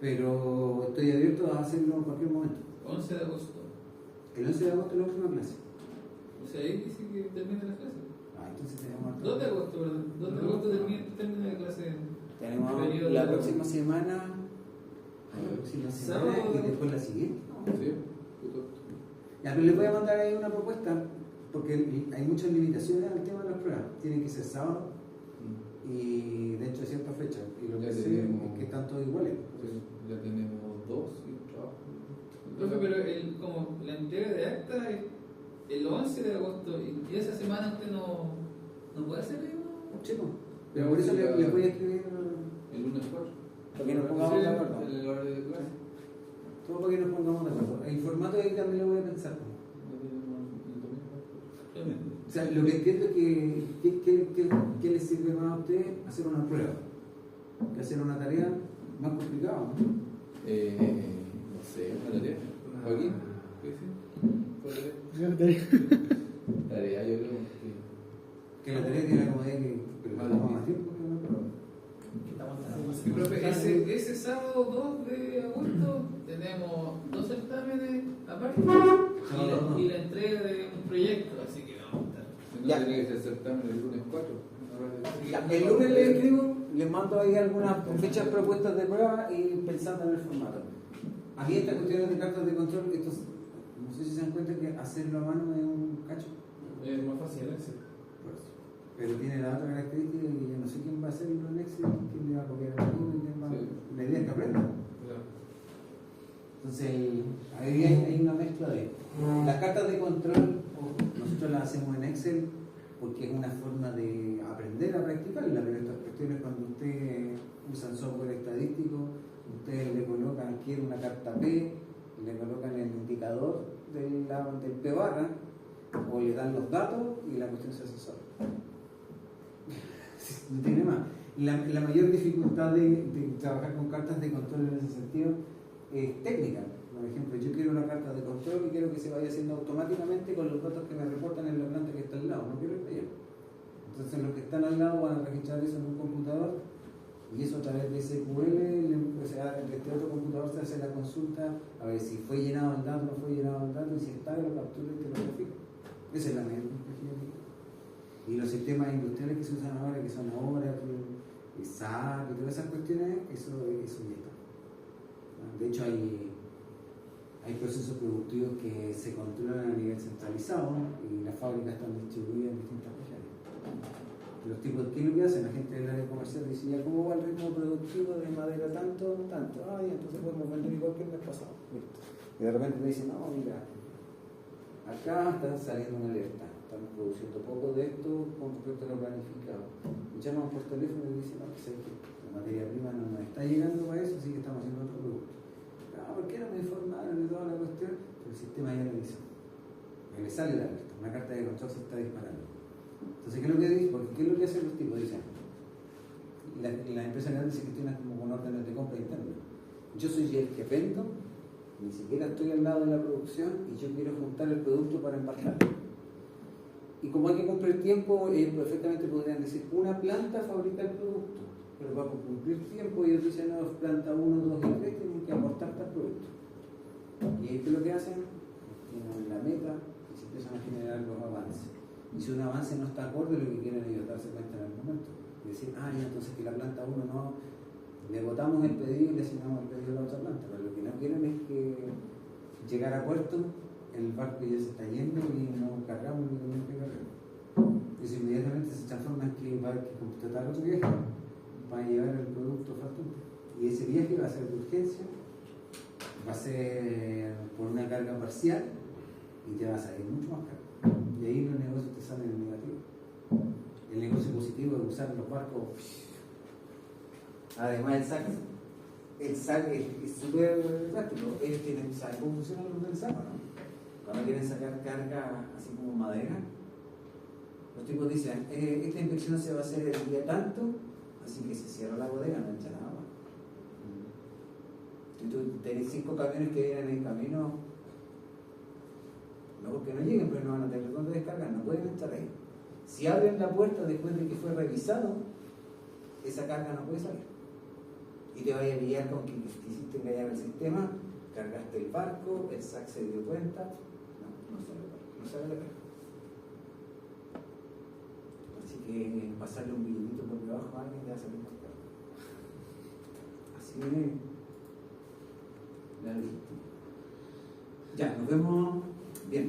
Pero estoy abierto a hacerlo en cualquier momento. 11 de agosto. El 11 de agosto es la última clase. O sea, ahí dice que termina la clase. Entonces tenemos 2 de agosto, ¿verdad? 2 de agosto termina la clase. Tenemos Periodo la de- próxima semana. La próxima semana Sábado. y después la siguiente. Sí. Ya, pero les voy a mandar ahí una propuesta porque hay muchas limitaciones al tema de las pruebas. Tienen que ser sábado y dentro de ciertas fechas. Y lo Ya que sé tenemos- es que están todos iguales. Ya tenemos 2 y trabajo. Profe, pero como la entrega de acta es el 11 de agosto y esa semana usted no puede hacer uno. Chico. Pero por eso les voy a escribir El lunes 4. para que nos pongamos de acuerdo. El horario de clase. Todo para que nos pongamos de acuerdo. El formato ahí también lo voy a pensar. Ya tenemos el domingo. O sea, lo que entiendo es que ¿qué les sirve más a ustedes hacer una prueba? Que hacer una tarea más complicada, ¿no? No sé, una tarea. ¿Joaquín? ¿Qué sí? ¿Cuál tarea? Tarea, yo creo que. Que la tarea tiene la comodidad que le damos más tiempo que una prueba. Y, profe, ese sábado 2 de agosto tenemos 2 certámenes aparte y la entrega de un proyecto, así que vamos a estar. No Ya. tiene que ser certamen el lunes 4. Ya, el lunes les escribo, les mando ahí algunas fechas propuestas de prueba y pensando en el formato. A mí estas cuestiones de cartas de control, no sé si se dan cuenta que hacerlo a mano es un cacho. Es más fácil en Excel. Por eso. Pero tiene la otra característica que yo no sé quién va a hacerlo en Excel, quién le va a copiar el archivo y quién va Sí. La idea es que aprenda. Claro. Entonces, ahí hay una mezcla de las cartas de control, nosotros las hacemos en Excel porque es una forma de aprender a practicarla, pero estas cuestiones cuando ustedes usan software estadístico, ustedes le colocan, quieren una carta P, le colocan el indicador del P barra, o le dan los datos y la cuestión se hace sola. No tiene más. La mayor dificultad de trabajar con cartas de control en ese sentido es técnica. Por ejemplo, yo quiero una carta de control y quiero que se vaya haciendo automáticamente con los datos que me reportan en la planta que está al lado, no quiero ir para allá. Entonces los que están al lado van a registrar eso en un computador y eso a través de SQL, o sea, desde otro computador se hace la consulta a ver si fue llenado el dato, no fue llenado el dato, y si está, lo captura y te lo grafica. Esa es la mayor complejidad. Y los sistemas industriales que se usan ahora, que son Oracle, SAP y todas esas cuestiones, eso ya está. De hecho hay procesos productivos que se controlan a nivel centralizado y las fábricas están distribuidas en distintas regiones. Los tipos, ¿qué es lo que hacen? La gente del área comercial dice, ya, ¿cómo va el ritmo productivo de madera? Tanto. Entonces podemos vender igual que el mes pasado. Listo. Y de repente me dicen, no, mira, acá está saliendo una alerta, está estamos produciendo poco de esto con respecto a lo planificado. Llaman por teléfono y dicen, no, que sé que la materia prima no nos está llegando para eso, así que estamos haciendo otro producto. ¿Por qué no me informaron de toda la cuestión? Pero el sistema ya lo hizo. Que le sale la alerta, una carta de control se está disparando. Entonces, ¿qué es lo que dice? Porque ¿qué es lo que hacen los tipos? Dicen, las empresas grandes se gestionan como con órdenes de compra interna. Yo soy el que vendo, ni siquiera estoy al lado de la producción y yo quiero juntar el producto para embarcarlo. Y como hay que cumplir tiempo, ellos perfectamente podrían decir, una planta fabrica el producto, pero para cumplir tiempo ellos dicen, no, planta 1, 2 y 3 tienen que aportar tal producto. Y ahí es lo que hacen, tienen la meta y se empiezan a generar los avances. Y si un avance no está acorde, lo que quieren ellos darse cuenta en el momento. Y decir, ya, entonces que la planta 1 no, le botamos el pedido y le asignamos el pedido a la otra planta. Pero lo que no quieren es que llegar a puerto, el barco ya se está yendo y no cargamos lo que tenemos que cargar. Eso inmediatamente se transforma en que va a haber que completar otro viaje para llevar el producto faltante. Y ese viaje va a ser de urgencia, va a ser por una carga parcial y te va a salir mucho más caro. Y ahí los negocios te salen en negativo. El negocio positivo es usar los barcos. Además, el SAC es súper práctico. Ellos saben cómo funcionan los del SAC, ¿no? Cuando quieren sacar carga así como madera, los tipos dicen, esta inspección se va a hacer el día tanto, así que se cierra la bodega, no echa nada más. Y tú tenés 5 camiones que vienen en camino, no porque no lleguen, pero no van a tener dónde descargar, no pueden estar ahí. Si abren la puerta después de que fue revisado, esa carga no puede salir. Y te vaya a pillar con que quisiste engañar al sistema, cargaste el barco, el SAC se dio cuenta, no sale la carga. Así que pasarle un billetito por debajo a alguien te va a salir más caro. Así es la lista. Ya, nos vemos bien.